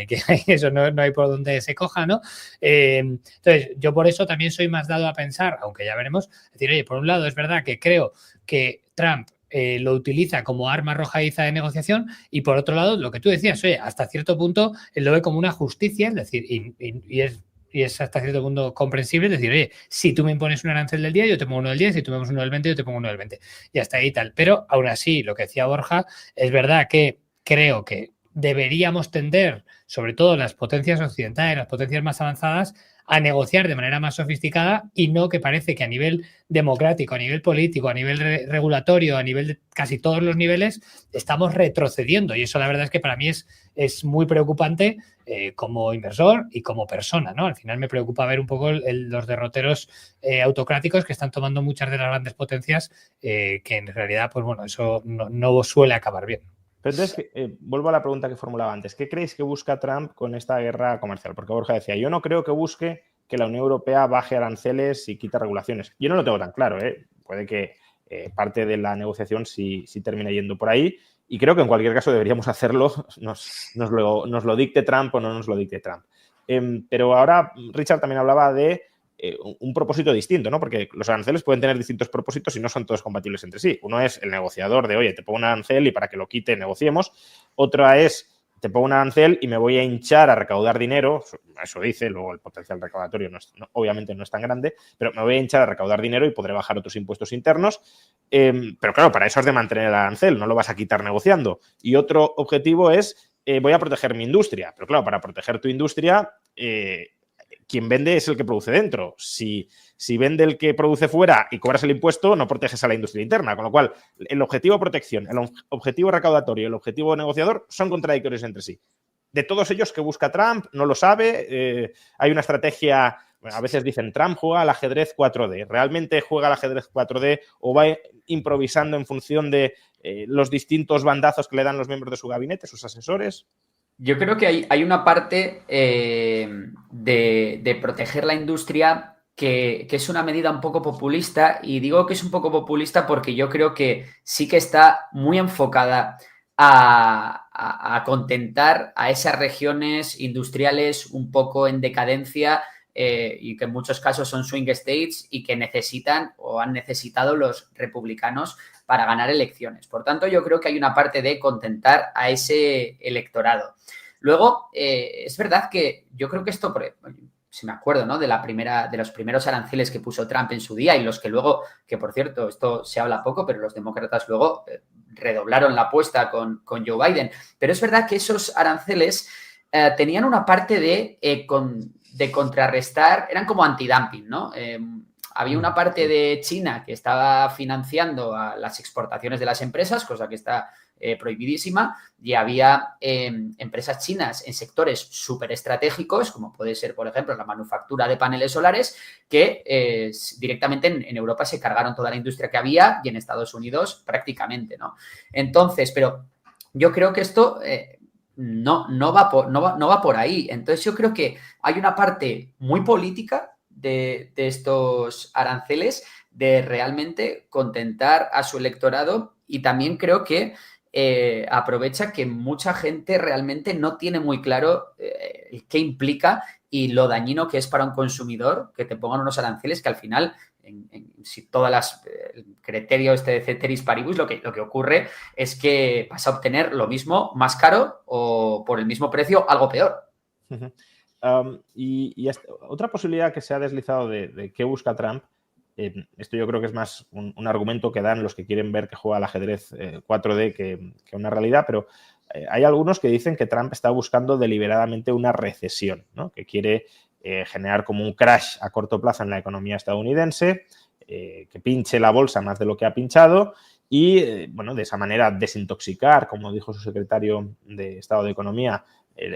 eso no hay por donde se coja, ¿no? Entonces, yo por eso también soy más dado a pensar, aunque ya veremos, decir, oye, por un lado es verdad que creo que Trump lo utiliza como arma arrojadiza de negociación y por otro lado, lo que tú decías, oye, hasta cierto punto él lo ve como una justicia, es decir, y es hasta cierto punto comprensible, es decir, oye, si tú me impones un arancel del 10, yo te pongo uno del 10, si tú me pones uno del 20, yo te pongo uno del 20. Y hasta ahí tal. Pero aún así, lo que decía Borja, es verdad que creo que deberíamos tender, sobre todo las potencias occidentales, las potencias más avanzadas, a negociar de manera más sofisticada y no que parece que a nivel democrático, a nivel político, a nivel regulatorio, a nivel de casi todos los niveles, estamos retrocediendo. Y eso la verdad es que para mí es muy preocupante como inversor y como persona, ¿no? Al final me preocupa ver un poco los derroteros autocráticos que están tomando muchas de las grandes potencias que en realidad, pues bueno, eso no suele acabar bien. Pero entonces, vuelvo a la pregunta que formulaba antes. ¿Qué creéis que busca Trump con esta guerra comercial? Porque Borja decía, yo no creo que busque que la Unión Europea baje aranceles y quite regulaciones. Yo no lo tengo tan claro, ¿eh? Puede que parte de la negociación sí termine yendo por ahí. Y creo que en cualquier caso deberíamos hacerlo, nos lo dicte Trump o no nos lo dicte Trump. Pero ahora Richard también hablaba de un propósito distinto, ¿no? Porque los aranceles pueden tener distintos propósitos y no son todos compatibles entre sí. Uno es el negociador de, oye, te pongo un arancel y para que lo quite negociemos. Otra es, te pongo un arancel y me voy a hinchar a recaudar dinero. Eso dice, luego el potencial recaudatorio obviamente no es tan grande, pero me voy a hinchar a recaudar dinero y podré bajar otros impuestos internos. Pero claro, para eso has de mantener el arancel, no lo vas a quitar negociando. Y otro objetivo es, voy a proteger mi industria. Pero claro, para proteger tu industria, quien vende es el que produce dentro. Si vende el que produce fuera y cobras el impuesto, no proteges a la industria interna. Con lo cual, el objetivo protección, el objetivo recaudatorio y el objetivo negociador son contradictorios entre sí. De todos ellos, ¿qué busca Trump? No lo sabe. Hay una estrategia, bueno, a veces dicen, Trump juega al ajedrez 4D. ¿Realmente juega al ajedrez 4D o va improvisando en función de los distintos bandazos que le dan los miembros de su gabinete, sus asesores? Yo creo que hay una parte de proteger la industria que es una medida un poco populista, y digo que es un poco populista porque yo creo que sí que está muy enfocada a contentar a esas regiones industriales un poco en decadencia y que en muchos casos son swing states y que necesitan o han necesitado los republicanos para ganar elecciones. Por tanto, yo creo que hay una parte de contentar a ese electorado. Luego, es verdad que yo creo que esto, si me acuerdo, ¿no? De los primeros aranceles que puso Trump en su día y los que luego, que por cierto, esto se habla poco, pero los demócratas luego redoblaron la apuesta con Joe Biden. Pero es verdad que esos aranceles tenían una parte de contrarrestar, eran como antidumping, ¿no? Había una parte de China que estaba financiando a las exportaciones de las empresas, cosa que está prohibidísima, y había empresas chinas en sectores súper estratégicos, como puede ser, por ejemplo, la manufactura de paneles solares, que directamente en Europa se cargaron toda la industria que había y en Estados Unidos prácticamente, ¿no? Entonces, pero yo creo que esto no va por ahí. Entonces, yo creo que hay una parte muy política de estos aranceles, de realmente contentar a su electorado, y también creo que aprovecha que mucha gente realmente no tiene muy claro qué implica y lo dañino que es para un consumidor que te pongan unos aranceles que al final, si todas las criterio de ceteris paribus, lo que ocurre es que vas a obtener lo mismo más caro o por el mismo precio algo peor. Y otra posibilidad que se ha deslizado de qué busca Trump, esto yo creo que es más un argumento que dan los que quieren ver que juega al ajedrez 4D que una realidad, pero hay algunos que dicen que Trump está buscando deliberadamente una recesión, ¿no? Que quiere generar como un crash a corto plazo en la economía estadounidense, que pinche la bolsa más de lo que ha pinchado y, bueno, de esa manera desintoxicar, como dijo su secretario de Estado de Economía,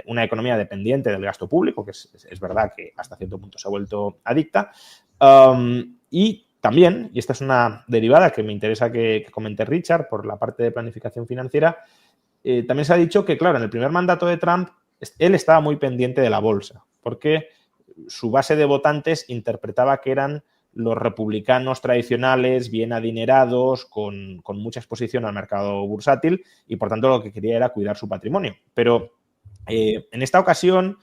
una economía dependiente del gasto público, que es verdad que hasta cierto punto se ha vuelto adicta. Y también, y esta es una derivada que me interesa que comente Richard por la parte de planificación financiera, también se ha dicho que, claro, en el primer mandato de Trump, él estaba muy pendiente de la bolsa, porque su base de votantes interpretaba que eran los republicanos tradicionales, bien adinerados, con mucha exposición al mercado bursátil y, por tanto, lo que quería era cuidar su patrimonio. Pero en esta ocasión,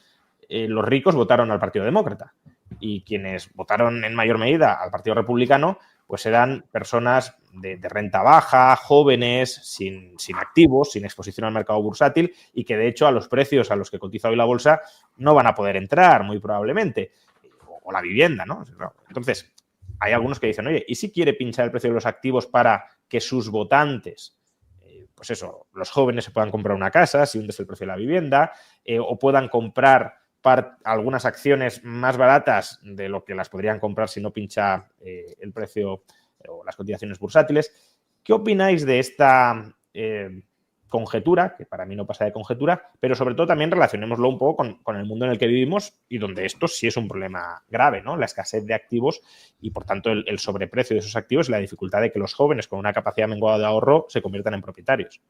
los ricos votaron al Partido Demócrata y quienes votaron en mayor medida al Partido Republicano pues eran personas de renta baja, jóvenes, sin activos, sin exposición al mercado bursátil y que, de hecho, a los precios a los que cotiza hoy la bolsa no van a poder entrar, muy probablemente, o la vivienda, ¿no? Entonces, hay algunos que dicen, oye, ¿y si quiere pinchar el precio de los activos para que sus votantes pues eso, los jóvenes se puedan comprar una casa si hundes el precio de la vivienda, o puedan comprar algunas acciones más baratas de lo que las podrían comprar si no pincha el precio o las cotizaciones bursátiles. ¿Qué opináis de esta conjetura, que para mí no pasa de conjetura, pero sobre todo también relacionémoslo un poco con el mundo en el que vivimos y donde esto sí es un problema grave, ¿no? La escasez de activos y, por tanto, el sobreprecio de esos activos y la dificultad de que los jóvenes con una capacidad menguada de ahorro se conviertan en propietarios.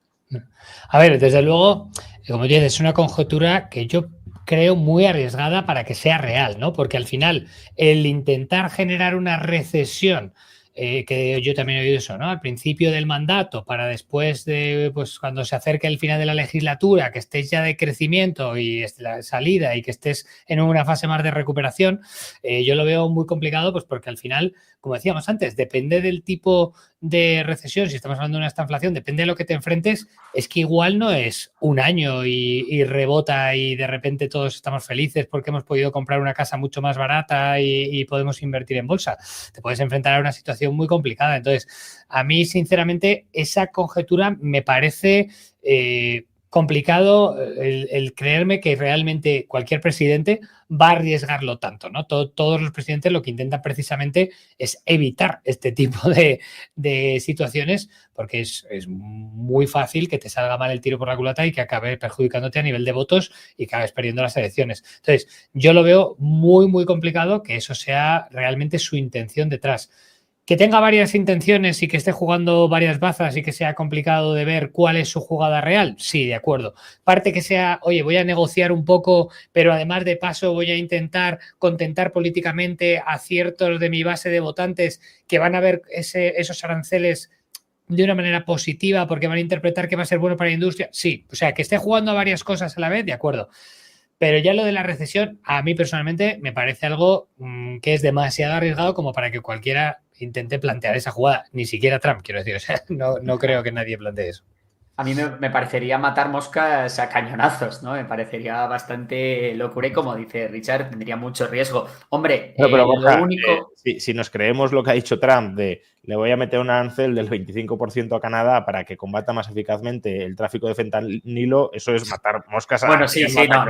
A ver, desde luego, como dices, es una conjetura que yo creo muy arriesgada para que sea real, ¿no? Porque al final, el intentar generar una recesión, que yo también he oído eso, ¿no? Al principio del mandato, para después de, pues cuando se acerque el final de la legislatura, que estés ya de crecimiento y la salida y que estés en una fase más de recuperación, yo lo veo muy complicado, pues porque al final, como decíamos antes, depende del tipo de recesión, si estamos hablando de una estanflación, depende de lo que te enfrentes, es que igual no es un año y rebota y de repente todos estamos felices porque hemos podido comprar una casa mucho más barata y podemos invertir en bolsa. Te puedes enfrentar a una situación muy complicada. Entonces, a mí, sinceramente, esa conjetura me parece complicado el creerme que realmente cualquier presidente va a arriesgarlo tanto, ¿no? Todos los presidentes lo que intentan precisamente es evitar este tipo de situaciones porque es muy fácil que te salga mal el tiro por la culata y que acabe perjudicándote a nivel de votos y que acabes perdiendo las elecciones. Entonces, yo lo veo muy, muy complicado que eso sea realmente su intención detrás. Que tenga varias intenciones y que esté jugando varias bazas y que sea complicado de ver cuál es su jugada real, sí, de acuerdo. Parte que sea, oye, voy a negociar un poco, pero además de paso voy a intentar contentar políticamente a ciertos de mi base de votantes que van a ver esos aranceles de una manera positiva porque van a interpretar que va a ser bueno para la industria. Sí, o sea, que esté jugando a varias cosas a la vez, de acuerdo. Pero ya lo de la recesión, a mí personalmente me parece algo que es demasiado arriesgado como para que cualquiera intente plantear esa jugada. Ni siquiera Trump, quiero decir. O sea, no creo que nadie plantee eso. A mí me parecería matar moscas a cañonazos, ¿no? Me parecería bastante locura y, como dice Richard, tendría mucho riesgo. Hombre, pero Borja, lo único... si nos creemos lo que ha dicho Trump de le voy a meter un arancel del 25% a Canadá para que combata más eficazmente el tráfico de fentanilo, eso es matar moscas bueno, sí, no,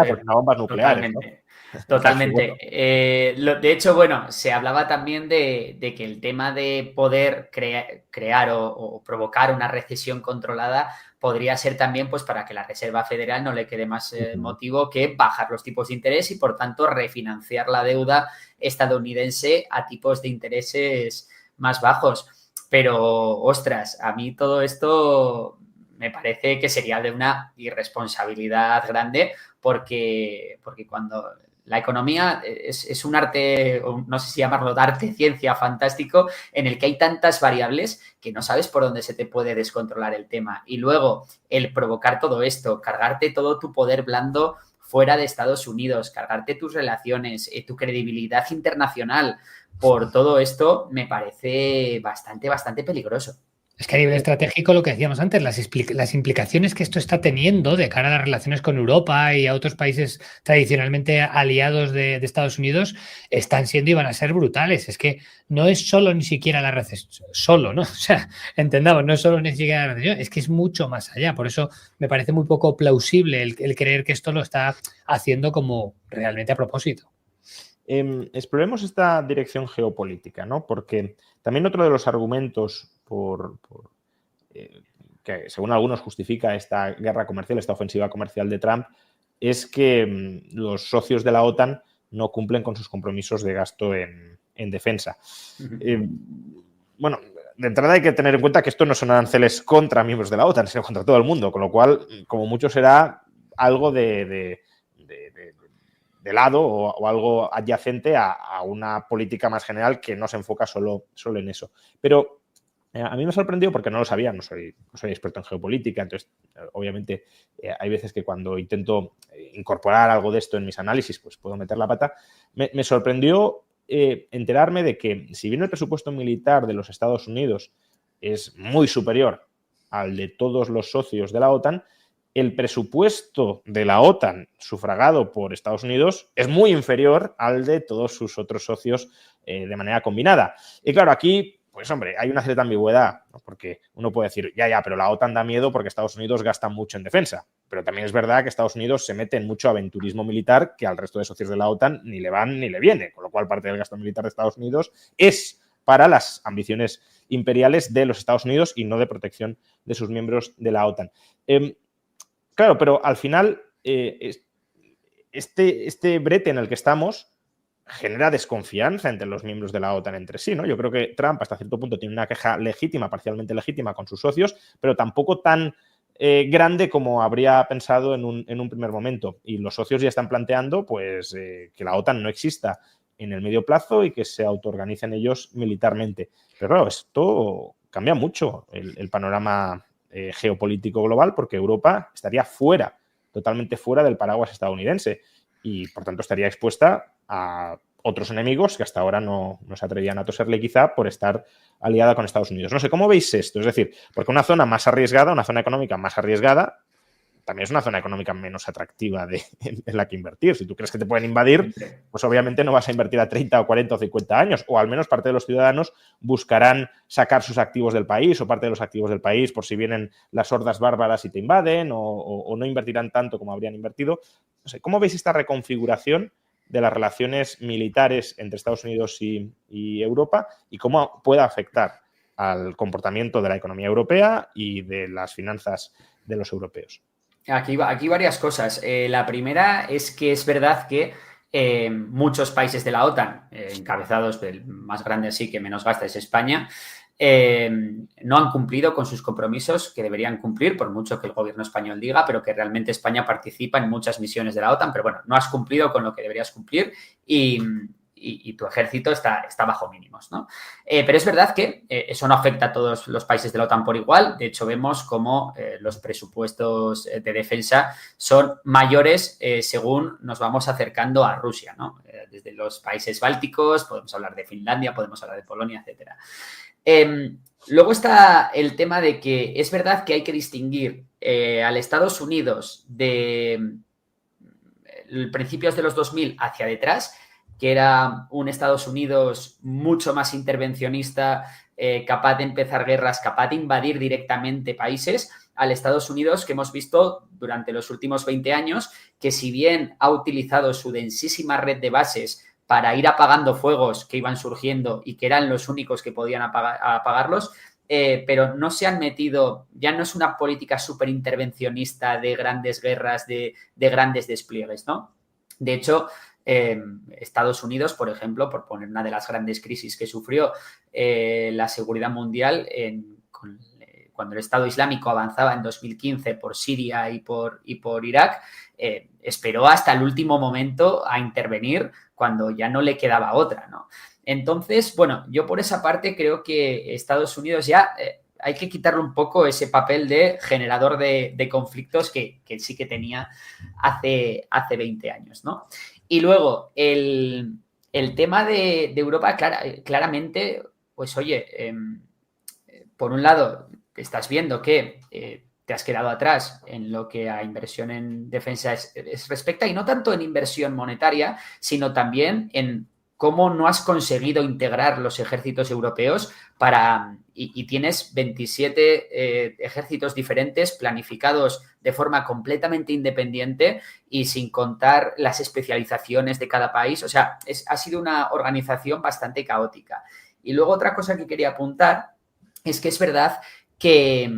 porque no bombas nucleares. Totalmente. ¿No? Totalmente. De hecho, bueno, se hablaba también de que el tema de poder crear o provocar una recesión controlada podría ser también pues para que la Reserva Federal no le quede más motivo que bajar los tipos de interés y, por tanto, refinanciar la deuda estadounidense a tipos de intereses más bajos. Pero, ostras, a mí todo esto me parece que sería de una irresponsabilidad grande porque cuando la economía es un arte, no sé si llamarlo de arte, ciencia, fantástico, en el que hay tantas variables que no sabes por dónde se te puede descontrolar el tema. Y luego el provocar todo esto, cargarte todo tu poder blando fuera de Estados Unidos, cargarte tus relaciones, tu credibilidad internacional por todo esto, me parece bastante, bastante peligroso. Es que a nivel estratégico, lo que decíamos antes, las implicaciones que esto está teniendo de cara a las relaciones con Europa y a otros países tradicionalmente aliados de Estados Unidos están siendo y van a ser brutales. Es que no es solo ni siquiera la recesión, solo, ¿no? O sea, entendamos, no es solo ni siquiera la recesión, es que es mucho más allá. Por eso me parece muy poco plausible el creer que esto lo está haciendo como realmente a propósito. Exploremos esta dirección geopolítica, ¿no? Porque también otro de los argumentos que según algunos justifica esta guerra comercial, esta ofensiva comercial de Trump, es que los socios de la OTAN no cumplen con sus compromisos de gasto en defensa. Bueno, de entrada hay que tener en cuenta que esto no son aranceles contra miembros de la OTAN, sino contra todo el mundo, con lo cual, como mucho, será algo de lado o algo adyacente a una política más general que no se enfoca solo en eso. Pero a mí me sorprendió porque no lo sabía, no soy experto en geopolítica, entonces obviamente hay veces que cuando intento incorporar algo de esto en mis análisis pues puedo meter la pata. Me sorprendió enterarme de que si bien el presupuesto militar de los Estados Unidos es muy superior al de todos los socios de la OTAN, el presupuesto de la OTAN sufragado por Estados Unidos es muy inferior al de todos sus otros socios de manera combinada. Y claro, aquí Pues hombre, hay una cierta ambigüedad, ¿no? Porque uno puede decir, ya, pero la OTAN da miedo porque Estados Unidos gasta mucho en defensa. Pero también es verdad que Estados Unidos se mete en mucho aventurismo militar que al resto de socios de la OTAN ni le van ni le viene. Con lo cual, parte del gasto militar de Estados Unidos es para las ambiciones imperiales de los Estados Unidos y no de protección de sus miembros de la OTAN. Claro, pero al final, este brete en el que estamos genera desconfianza entre los miembros de la OTAN entre sí, ¿no? Yo creo que Trump hasta cierto punto tiene una queja legítima, parcialmente legítima con sus socios, pero tampoco tan grande como habría pensado en un primer momento. Y los socios ya están planteando pues, que la OTAN no exista en el medio plazo y que se autoorganicen ellos militarmente. Pero claro, esto cambia mucho el panorama geopolítico global porque Europa estaría fuera, totalmente fuera del paraguas estadounidense y por tanto estaría expuesta a otros enemigos que hasta ahora no se atrevían a toserle quizá por estar aliada con Estados Unidos. No sé, ¿cómo veis esto? Es decir, porque una zona más arriesgada, una zona económica más arriesgada, también es una zona económica menos atractiva en la que invertir. Si tú crees que te pueden invadir, pues obviamente no vas a invertir a 30 o 40 o 50 años, o al menos parte de los ciudadanos buscarán sacar sus activos del país o parte de los activos del país por si vienen las hordas bárbaras y te invaden o no invertirán tanto como habrían invertido. No sé, ¿cómo veis esta reconfiguración de las relaciones militares entre Estados Unidos y Europa y cómo puede afectar al comportamiento de la economía europea y de las finanzas de los europeos? Aquí varias cosas. La primera es que es verdad que muchos países de la OTAN, encabezados del más grande así que menos gasta es España, no han cumplido con sus compromisos que deberían cumplir, por mucho que el gobierno español diga, pero que realmente España participa en muchas misiones de la OTAN, pero bueno, no has cumplido con lo que deberías cumplir y tu ejército está bajo mínimos, ¿no? Pero es verdad que eso no afecta a todos los países de la OTAN por igual. De hecho, vemos cómo los presupuestos de defensa son mayores según nos vamos acercando a Rusia, ¿no? Desde los países bálticos, podemos hablar de Finlandia, podemos hablar de Polonia, etcétera. Luego está el tema de que es verdad que hay que distinguir al Estados Unidos de principios de los 2000 hacia detrás, que era un Estados Unidos mucho más intervencionista, capaz de empezar guerras, capaz de invadir directamente países, al Estados Unidos que hemos visto durante los últimos 20 años, que si bien ha utilizado su densísima red de bases para ir apagando fuegos que iban surgiendo y que eran los únicos que podían apagarlos, pero no se han metido, ya no es una política súper intervencionista de grandes guerras, de grandes despliegues, ¿no? De hecho, Estados Unidos, por ejemplo, por poner una de las grandes crisis que sufrió la seguridad mundial cuando el Estado Islámico avanzaba en 2015 por Siria y por Irak, esperó hasta el último momento a intervenir cuando ya no le quedaba otra, ¿no? Entonces, bueno, yo por esa parte creo que Estados Unidos ya hay que quitarle un poco ese papel de generador de conflictos que sí que tenía hace 20 años, ¿no? Y luego, el tema de Europa, claramente, pues oye, por un lado, estás viendo que te has quedado atrás en lo que a inversión en defensa respecta, y no tanto en inversión monetaria, sino también en cómo no has conseguido integrar los ejércitos europeos y tienes 27 ejércitos diferentes planificados de forma completamente independiente y sin contar las especializaciones de cada país. O sea, ha sido una organización bastante caótica. Y luego otra cosa que quería apuntar es que es verdad que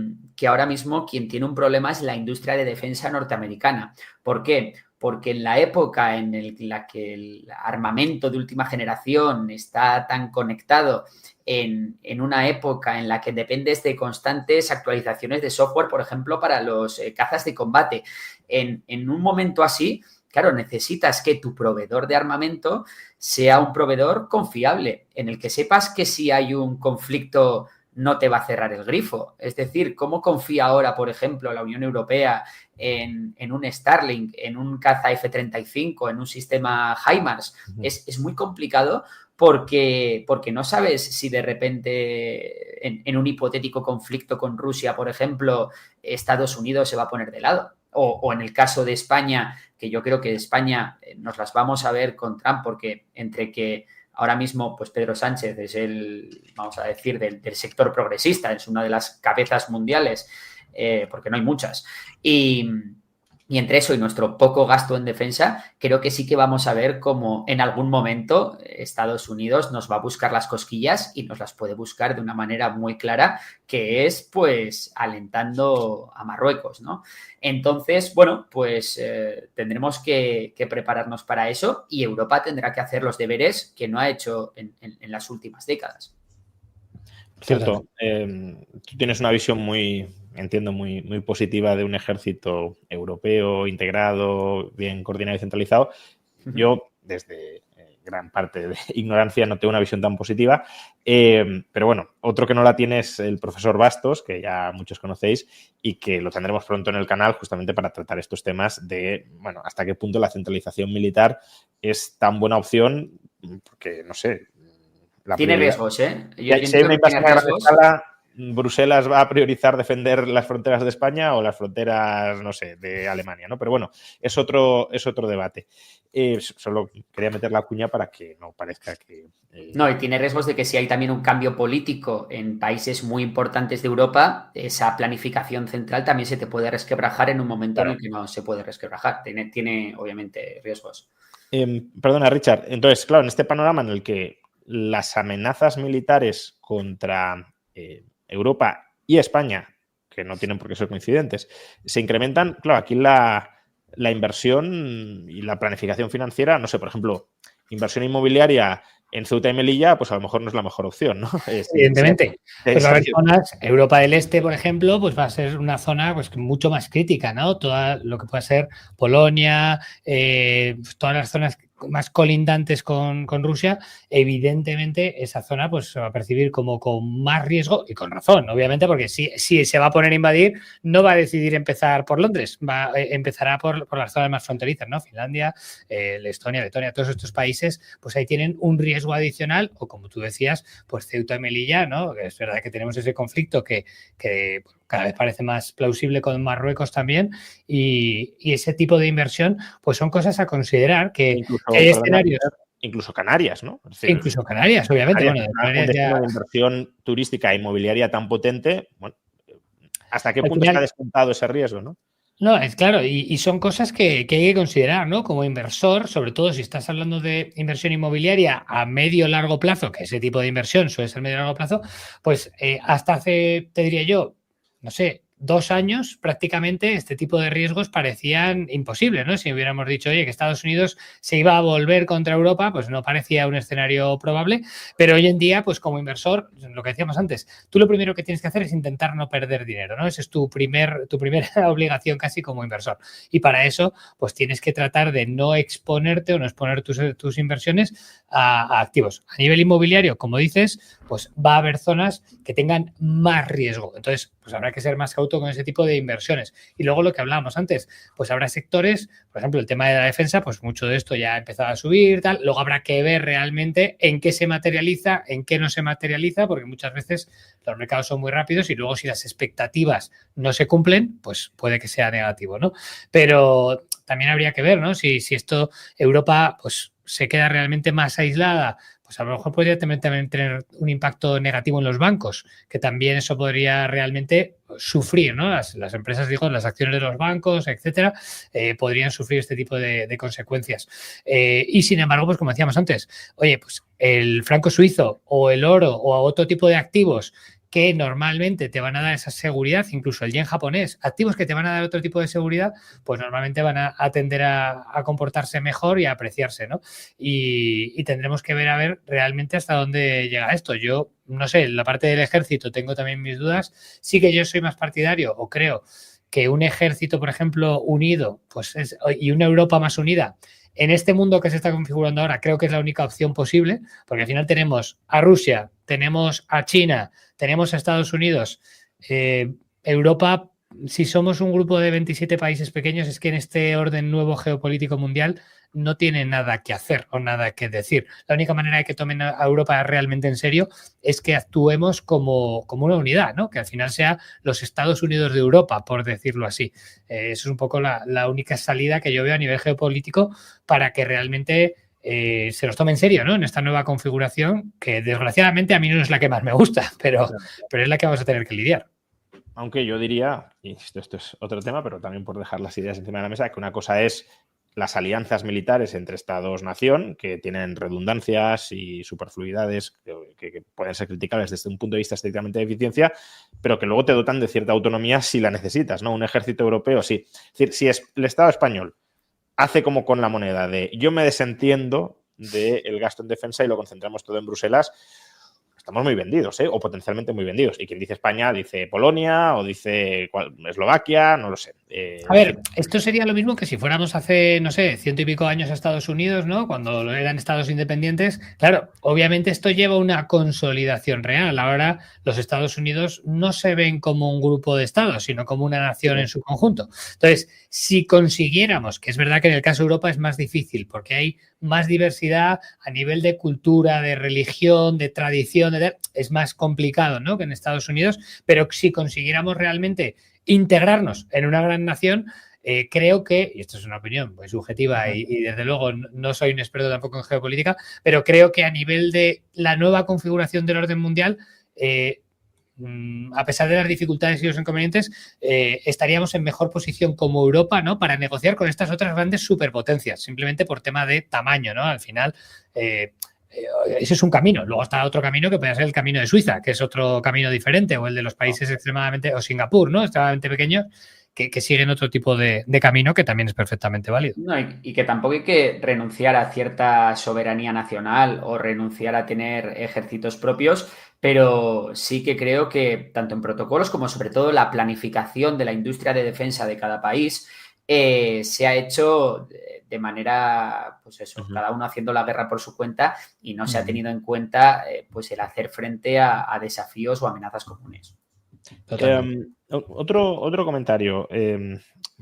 ahora mismo quien tiene un problema es la industria de defensa norteamericana. ¿Por qué? Porque en la época en la que el armamento de última generación está tan conectado, en una época en la que dependes de constantes actualizaciones de software, por ejemplo, para los cazas de combate, en un momento así, claro, necesitas que tu proveedor de armamento sea un proveedor confiable, en el que sepas que si hay un conflicto no te va a cerrar el grifo. Es decir, ¿cómo confía ahora, por ejemplo, la Unión Europea en un Starlink, en un caza F-35, en un sistema HIMARS? Es muy complicado porque no sabes si de repente en un hipotético conflicto con Rusia, por ejemplo, Estados Unidos se va a poner de lado. O en el caso de España, que yo creo que España nos las vamos a ver con Trump, porque entre que ahora mismo, pues Pedro Sánchez es vamos a decir, del sector progresista, es una de las cabezas mundiales, porque no hay muchas. Y entre eso y nuestro poco gasto en defensa, creo que sí que vamos a ver cómo en algún momento Estados Unidos nos va a buscar las cosquillas y nos las puede buscar de una manera muy clara, que es pues alentando a Marruecos, ¿no? Entonces, bueno, pues tendremos que prepararnos para eso y Europa tendrá que hacer los deberes que no ha hecho en las últimas décadas. Cierto, tú tienes una visión entiendo, muy positiva de un ejército europeo, integrado, bien coordinado y centralizado. Yo, desde gran parte de ignorancia, no tengo una visión tan positiva. Pero bueno, otro que no la tiene es el profesor Bastos, que ya muchos conocéis, y que lo tendremos pronto en el canal justamente para tratar estos temas de, bueno, hasta qué punto la centralización militar es tan buena opción, porque, no sé... Tiene riesgos, ¿eh? Si hay una invasión a gran escala, ¿Bruselas va a priorizar defender las fronteras de España o las fronteras, no sé, de Alemania, ¿no? Pero bueno, es otro debate. Solo quería meter la cuña para que no parezca que... No, y tiene riesgos de que si hay también un cambio político en países muy importantes de Europa, esa planificación central también se te puede resquebrajar en un momento en el que no se puede resquebrajar. Tiene obviamente, riesgos. Perdona, Richard. Entonces, claro, en este panorama en el que las amenazas militares contra Europa y España, que no tienen por qué ser coincidentes, se incrementan. Claro, aquí la inversión y la planificación financiera, no sé, por ejemplo, inversión inmobiliaria en Ceuta y Melilla, pues a lo mejor no es la mejor opción, ¿no? Evidentemente. Pues va a haber zonas, Europa del Este, por ejemplo, pues va a ser una zona pues mucho más crítica, ¿no? Todo lo que pueda ser Polonia, todas las zonas más colindantes con Rusia, evidentemente esa zona pues se va a percibir como con más riesgo y con razón, obviamente, porque si se va a poner a invadir, no va a decidir empezar por Londres, empezará por las zonas más fronterizas, ¿no? Finlandia, Estonia, Letonia, todos estos países, pues ahí tienen un riesgo adicional, o como tú decías, pues Ceuta y Melilla, ¿no? Es verdad que tenemos ese conflicto que cada vez parece más plausible con Marruecos también, y ese tipo de inversión, pues son cosas a considerar, que hay escenarios... Incluso Canarias, ¿no? Es decir, incluso Canarias, obviamente. Canarias, bueno, un destino de inversión turística e inmobiliaria tan potente, bueno, ¿hasta qué punto está descontado ese riesgo, no? No, es claro, y son cosas que hay que considerar, ¿no? Como inversor, sobre todo si estás hablando de inversión inmobiliaria a medio o largo plazo, que ese tipo de inversión suele ser medio o largo plazo, pues hasta hace, te diría yo, no sé, 2 años prácticamente este tipo de riesgos parecían imposibles, ¿no? Si hubiéramos dicho, oye, que Estados Unidos se iba a volver contra Europa, pues no parecía un escenario probable, pero hoy en día, pues como inversor, lo que decíamos antes, tú lo primero que tienes que hacer es intentar no perder dinero, ¿no? Esa es tu primera obligación casi como inversor. Y para eso, pues tienes que tratar de no exponerte o no exponer tus inversiones a activos. A nivel inmobiliario, como dices, pues va a haber zonas que tengan más riesgo. Entonces, pues habrá que ser más cauto con ese tipo de inversiones. Y luego lo que hablábamos antes, pues habrá sectores, por ejemplo, el tema de la defensa, pues mucho de esto ya ha empezado a subir, tal. Luego habrá que ver realmente en qué se materializa, en qué no se materializa, porque muchas veces los mercados son muy rápidos y luego si las expectativas no se cumplen, pues puede que sea negativo, ¿no? Pero también habría que ver, ¿no? Si esto, Europa, pues se queda realmente más aislada, pues a lo mejor podría también tener un impacto negativo en los bancos, que también eso podría realmente sufrir, ¿no? Las empresas, digo, las acciones de los bancos, etcétera, podrían sufrir este tipo de consecuencias. Y sin embargo, pues como decíamos antes, oye, pues el franco suizo o el oro o otro tipo de activos que normalmente te van a dar esa seguridad, incluso el yen japonés, activos que te van a dar otro tipo de seguridad, pues normalmente van a tender a comportarse mejor y a apreciarse, ¿no? Y tendremos que ver realmente hasta dónde llega esto. Yo, no sé, en la parte del ejército tengo también mis dudas. Sí que yo soy más partidario, o creo, que un ejército, por ejemplo, unido, pues y una Europa más unida, en este mundo que se está configurando ahora, creo que es la única opción posible, porque al final tenemos a Rusia, tenemos a China, tenemos a Estados Unidos, Europa, si somos un grupo de 27 países pequeños, es que en este orden nuevo geopolítico mundial no tiene nada que hacer o nada que decir. La única manera de que tomen a Europa realmente en serio es que actuemos como una unidad, ¿no? Que al final sea los Estados Unidos de Europa, por decirlo así. Eso es un poco la única salida que yo veo a nivel geopolítico para que realmente se los tome en serio, ¿no? En esta nueva configuración, que desgraciadamente a mí no es la que más me gusta, pero es la que vamos a tener que lidiar. Aunque yo diría, y esto es otro tema, pero también por dejar las ideas encima de la mesa, que una cosa es las alianzas militares entre Estados-nación, que tienen redundancias y superfluidades que pueden ser criticables desde un punto de vista estrictamente de eficiencia, pero que luego te dotan de cierta autonomía si la necesitas, ¿no? Un ejército europeo, sí. Es decir, si es el Estado español hace como con la moneda de yo me desentiendo del gasto en defensa y lo concentramos todo en Bruselas, estamos muy vendidos, ¿eh? O potencialmente muy vendidos. Y quien dice España dice Polonia o dice Eslovaquia, no lo sé. A ver, esto sería lo mismo que si fuéramos hace, no sé, 100 y pico años a Estados Unidos, ¿no? Cuando eran estados independientes. Claro, obviamente esto lleva una consolidación real. Ahora los Estados Unidos no se ven como un grupo de estados, sino como una nación en su conjunto. Entonces, si consiguiéramos, que es verdad que en el caso de Europa es más difícil, porque hay más diversidad a nivel de cultura, de religión, de tradición, es más complicado, ¿no? Que en Estados Unidos, pero si consiguiéramos realmente integrarnos en una gran nación, creo que, y esto es una opinión muy subjetiva y desde luego no soy un experto tampoco en geopolítica, pero creo que a nivel de la nueva configuración del orden mundial, a pesar de las dificultades y los inconvenientes, estaríamos en mejor posición como Europa, ¿no? Para negociar con estas otras grandes superpotencias, simplemente por tema de tamaño, ¿no? Al final, ese es un camino. Luego está otro camino que puede ser el camino de Suiza, que es otro camino diferente, o el de los países extremadamente, o Singapur, ¿no? Extremadamente pequeños, que siguen otro tipo de camino que también es perfectamente válido. No, y que tampoco hay que renunciar a cierta soberanía nacional o renunciar a tener ejércitos propios, pero sí que creo que tanto en protocolos como sobre todo la planificación de la industria de defensa de cada país se ha hecho de manera, pues eso, cada uno haciendo la guerra por su cuenta y no se ha tenido en cuenta pues el hacer frente a desafíos o amenazas comunes. Otro comentario,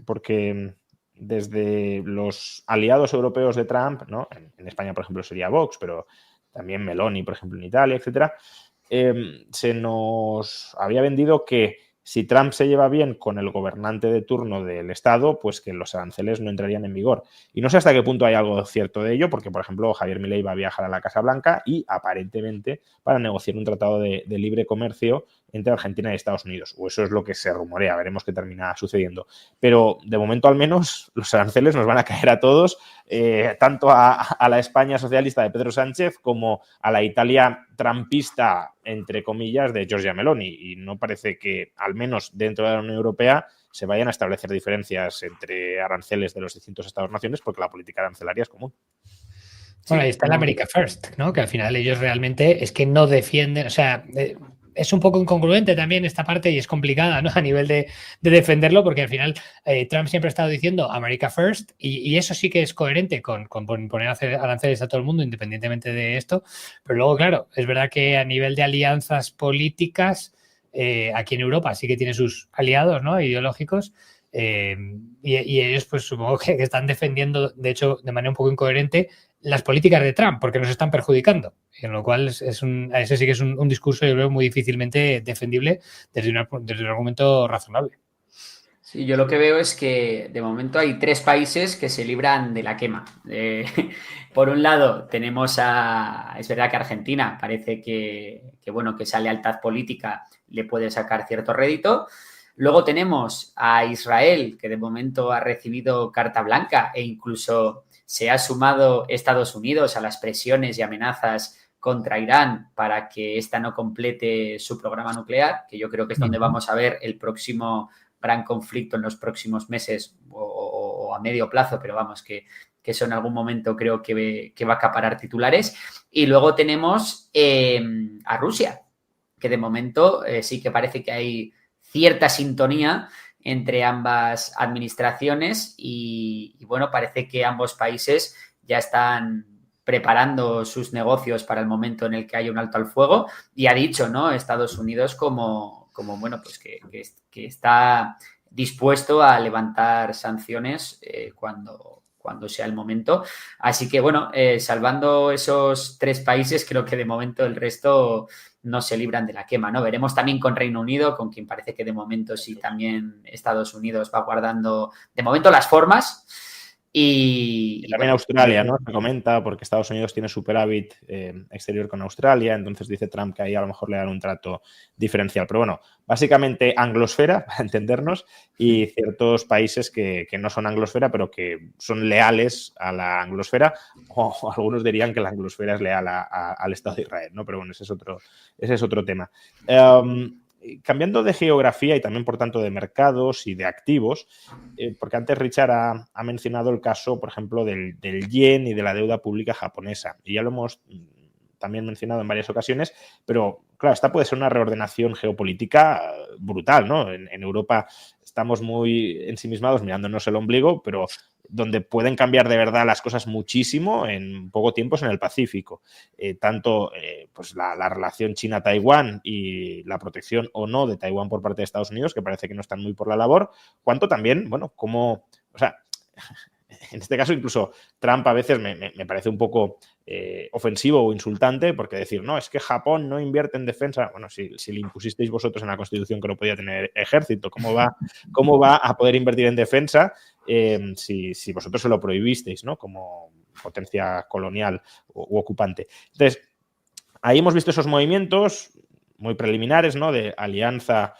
porque desde los aliados europeos de Trump, ¿no? En España, por ejemplo, sería Vox, pero también Meloni, por ejemplo, en Italia, etcétera, se nos había vendido que si Trump se lleva bien con el gobernante de turno del Estado, pues que los aranceles no entrarían en vigor. Y no sé hasta qué punto hay algo cierto de ello, porque, por ejemplo, Javier Milei va a viajar a la Casa Blanca y, aparentemente, para negociar un tratado de libre comercio entre Argentina y Estados Unidos. O eso es lo que se rumorea, veremos qué termina sucediendo. Pero, de momento, al menos, los aranceles nos van a caer a todos, tanto a la España socialista de Pedro Sánchez como a la Italia trumpista, entre comillas, de Giorgia Meloni. Y no parece que, al menos dentro de la Unión Europea, se vayan a establecer diferencias entre aranceles de los distintos Estados-naciones, porque la política arancelaria es común. Bueno, ahí está el America First, ¿no? Que al final ellos realmente es que no defienden, o sea, es un poco incongruente también esta parte y es complicada, ¿no? A nivel de defenderlo, porque al final Trump siempre ha estado diciendo America First y eso sí que es coherente con poner aranceles a todo el mundo independientemente de esto. Pero luego, claro, es verdad que a nivel de alianzas políticas, aquí en Europa sí que tiene sus aliados, ¿no? Ideológicos. Y ellos, pues supongo que están defendiendo, de hecho, de manera un poco incoherente, las políticas de Trump, porque nos están perjudicando. En lo cual, ese sí que es un discurso, yo creo, muy difícilmente defendible desde un argumento razonable. Sí, yo lo que veo es que de momento hay 3 países que se libran de la quema. Por un lado, tenemos es verdad que Argentina parece que esa lealtad política le puede sacar cierto rédito. Luego tenemos a Israel, que de momento ha recibido carta blanca e incluso se ha sumado Estados Unidos a las presiones y amenazas contra Irán para que ésta no complete su programa nuclear, que yo creo que es donde vamos a ver el próximo gran conflicto en los próximos meses o a medio plazo, pero vamos, que eso en algún momento creo que va a acaparar titulares. Y luego tenemos a Rusia, que de momento sí que parece que hay cierta sintonía entre ambas administraciones y bueno, parece que ambos países ya están preparando sus negocios para el momento en el que haya un alto al fuego y ha dicho, ¿no? Estados Unidos como bueno, pues que está dispuesto a levantar sanciones cuando sea el momento. Así que, bueno, salvando esos 3 países, creo que de momento el resto no se libran de la quema, ¿no? Veremos también con Reino Unido, con quien parece que de momento sí también Estados Unidos va guardando, de momento, las formas, Y también bueno, Australia, ¿no? Se comenta, porque Estados Unidos tiene superávit exterior con Australia, entonces dice Trump que ahí a lo mejor le dan un trato diferencial. Pero bueno, básicamente anglosfera, para entendernos, y ciertos países que no son anglosfera, pero que son leales a la anglosfera, o algunos dirían que la anglosfera es leal al Estado de Israel, ¿no? Pero bueno, ese es otro tema. Cambiando de geografía y también, por tanto, de mercados y de activos, porque antes Richard ha mencionado el caso, por ejemplo, del yen y de la deuda pública japonesa. Y ya lo hemos también mencionado en varias ocasiones, pero claro, esta puede ser una reordenación geopolítica brutal, ¿no? En Europa estamos muy ensimismados mirándonos el ombligo, pero donde pueden cambiar de verdad las cosas muchísimo en poco tiempo es en el Pacífico. Tanto pues la relación China-Taiwán y la protección o no de Taiwán por parte de Estados Unidos, que parece que no están muy por la labor, cuanto también, bueno, como, o sea, en este caso incluso Trump a veces me parece un poco ofensivo o insultante, porque decir, no, es que Japón no invierte en defensa. Bueno, si le impusisteis vosotros en la Constitución que no podía tener ejército, ¿cómo va a poder invertir en defensa si vosotros se lo prohibisteis, ¿no? Como potencia colonial u ocupante. Entonces, ahí hemos visto esos movimientos muy preliminares, ¿no? De alianza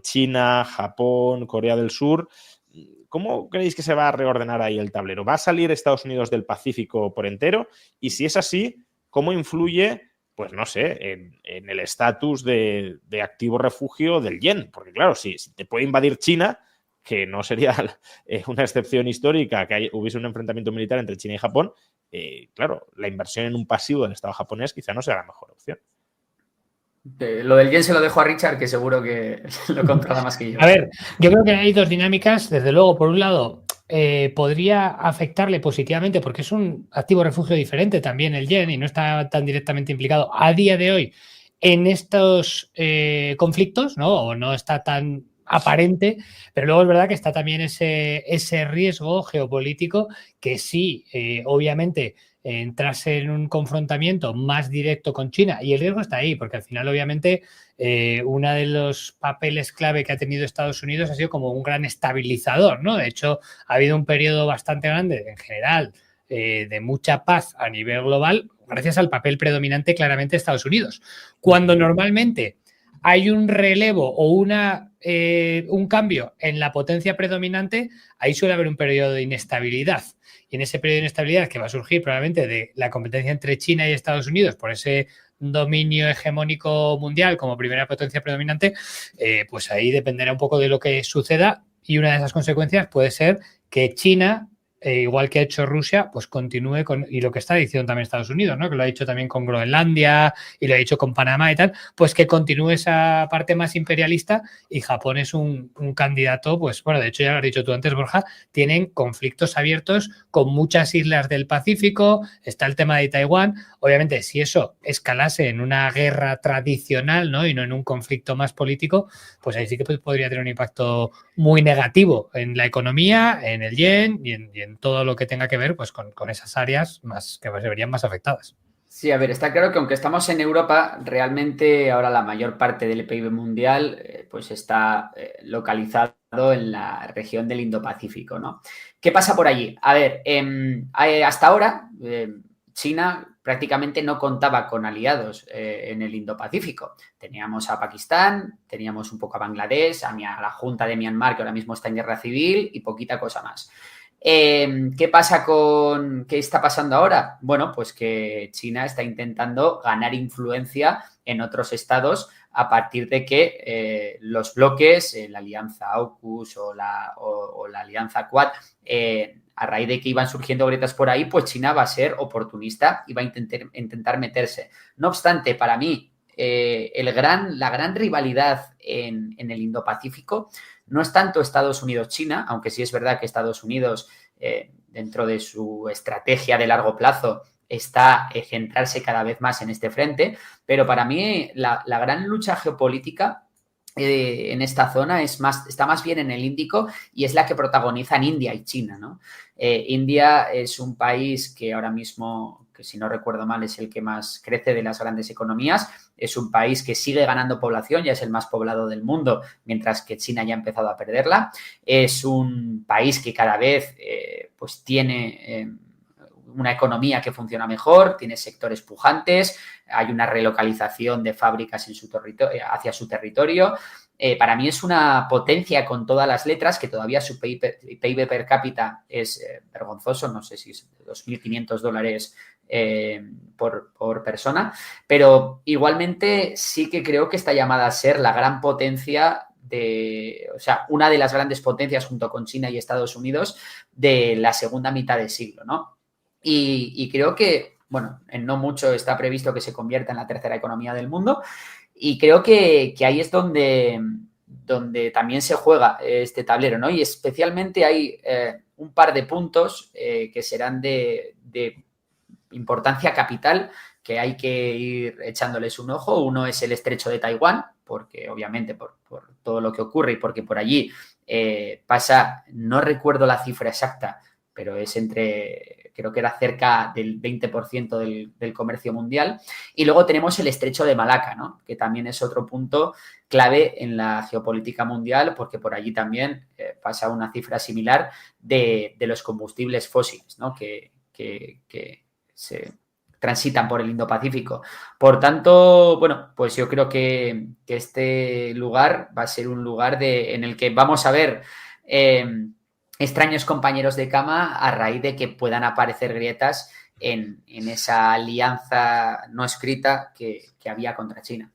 China, Japón, Corea del Sur. ¿Cómo creéis que se va a reordenar ahí el tablero? ¿Va a salir Estados Unidos del Pacífico por entero? Y si es así, ¿cómo influye, pues no sé, en el estatus de activo refugio del yen? Porque claro, si te puede invadir China, que no sería una excepción histórica que hubiese un enfrentamiento militar entre China y Japón, claro, la inversión en un pasivo del Estado japonés quizá no sea la mejor opción. Lo del yen se lo dejo a Richard, que seguro que lo controla más que yo. A ver, yo creo que hay dos dinámicas. Desde luego, por un lado, podría afectarle positivamente porque es un activo refugio diferente también el yen y no está tan directamente implicado a día de hoy en estos conflictos, ¿no? O no está tan aparente, pero luego es verdad que está también ese riesgo geopolítico que sí, obviamente, entrase en un confrontamiento más directo con China, y el riesgo está ahí, porque al final, obviamente, uno de los papeles clave que ha tenido Estados Unidos ha sido como un gran estabilizador, ¿no? De hecho, ha habido un periodo bastante grande, en general, de mucha paz a nivel global, gracias al papel predominante claramente de Estados Unidos. Cuando normalmente hay un relevo o un cambio en la potencia predominante, ahí suele haber un periodo de inestabilidad. Y en ese periodo de inestabilidad que va a surgir probablemente de la competencia entre China y Estados Unidos por ese dominio hegemónico mundial como primera potencia predominante, pues ahí dependerá un poco de lo que suceda, y una de esas consecuencias puede ser que China, igual que ha hecho Rusia, pues continúe con, y lo que está diciendo también Estados Unidos, ¿no? Que lo ha dicho también con Groenlandia y lo ha dicho con Panamá y tal, pues que continúe esa parte más imperialista, y Japón es un candidato, pues bueno, de hecho ya lo has dicho tú antes, Borja, tienen conflictos abiertos con muchas islas del Pacífico, está el tema de Taiwán. Obviamente, si eso escalase en una guerra tradicional, ¿no? Y no en un conflicto más político, pues ahí sí que podría tener un impacto muy negativo en la economía, en el yen y en todo lo que tenga que ver pues con esas áreas más que se verían más afectadas. Sí, a ver, está claro que aunque estamos en Europa, realmente ahora la mayor parte del PIB mundial pues está localizado en la región del Indo-Pacífico, ¿no? ¿Qué pasa por allí? A ver, hasta ahora China prácticamente no contaba con aliados en el Indo-Pacífico. Teníamos a Pakistán, teníamos un poco a Bangladesh, a la Junta de Myanmar, que ahora mismo está en guerra civil, y poquita cosa más. ¿Qué está pasando ahora? Bueno, pues que China está intentando ganar influencia en otros estados a partir de que los bloques, la alianza AUKUS o la alianza Quad, a raíz de que iban surgiendo grietas por ahí, pues China va a ser oportunista y va a intentar meterse. No obstante, para mí, la gran rivalidad en el Indo-Pacífico no es tanto Estados Unidos-China, aunque sí es verdad que Estados Unidos, dentro de su estrategia de largo plazo, está centrarse cada vez más en este frente, pero para mí la gran lucha geopolítica en esta zona está más bien en el Índico, y es la que protagonizan India y China, ¿no? India es un país que ahora mismo que si no recuerdo mal es el que más crece de las grandes economías. Es un país que sigue ganando población, ya es el más poblado del mundo, mientras que China ya ha empezado a perderla. Es un país que cada vez pues tiene una economía que funciona mejor, tiene sectores pujantes, hay una relocalización de fábricas en su hacia su territorio. Para mí es una potencia con todas las letras, que todavía su PIB per cápita es vergonzoso, no sé si es $2.500 por persona, pero igualmente sí que creo que está llamada a ser la gran potencia o sea, una de las grandes potencias junto con China y Estados Unidos de la segunda mitad del siglo, ¿no? Y creo que, bueno, en no mucho está previsto que se convierta en la tercera economía del mundo. Y creo que ahí es donde también se juega este tablero, ¿no? Y especialmente hay un par de puntos que serán de importancia capital que hay que ir echándoles un ojo. Uno es el estrecho de Taiwán, porque obviamente por todo lo que ocurre y porque por allí pasa, no recuerdo la cifra exacta, pero es creo que era cerca del 20% del comercio mundial. Y luego tenemos el estrecho de Malaca, ¿no? Que también es otro punto clave en la geopolítica mundial, porque por allí también pasa una cifra similar de los combustibles fósiles, ¿no? Que se transitan por el Indo-Pacífico. Por tanto, bueno, pues yo creo que este lugar va a ser un lugar en el que vamos a ver extraños compañeros de cama a raíz de que puedan aparecer grietas en esa alianza no escrita que había contra China.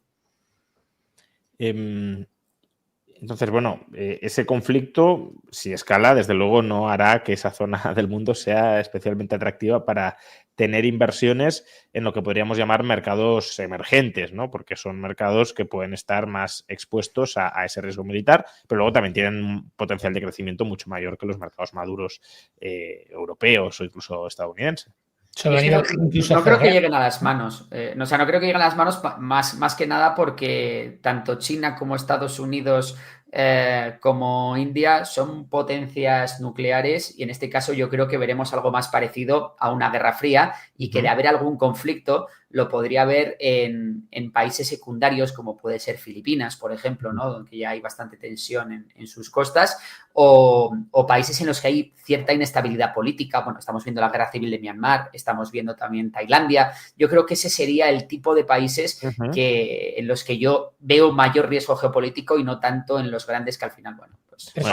Entonces, bueno, ese conflicto, si escala, desde luego no hará que esa zona del mundo sea especialmente atractiva para tener inversiones en lo que podríamos llamar mercados emergentes, ¿no? Porque son mercados que pueden estar más expuestos a ese riesgo militar, pero luego también tienen un potencial de crecimiento mucho mayor que los mercados maduros europeos o incluso estadounidenses. No creo que lleguen a las manos. No creo que lleguen a las manos más que nada porque tanto China como Estados Unidos como India son potencias nucleares y en este caso yo creo que veremos algo más parecido a una guerra fría y que de haber algún conflicto lo podría haber en países secundarios como puede ser Filipinas, por ejemplo, ¿no? Donde ya hay bastante tensión en sus costas o países en los que hay cierta inestabilidad política. Bueno, estamos viendo la guerra civil de Myanmar, estamos viendo también Tailandia. Yo creo que ese sería el tipo de países en los que yo veo mayor riesgo geopolítico y no tanto en los grandes que al final, bueno, pues... Desde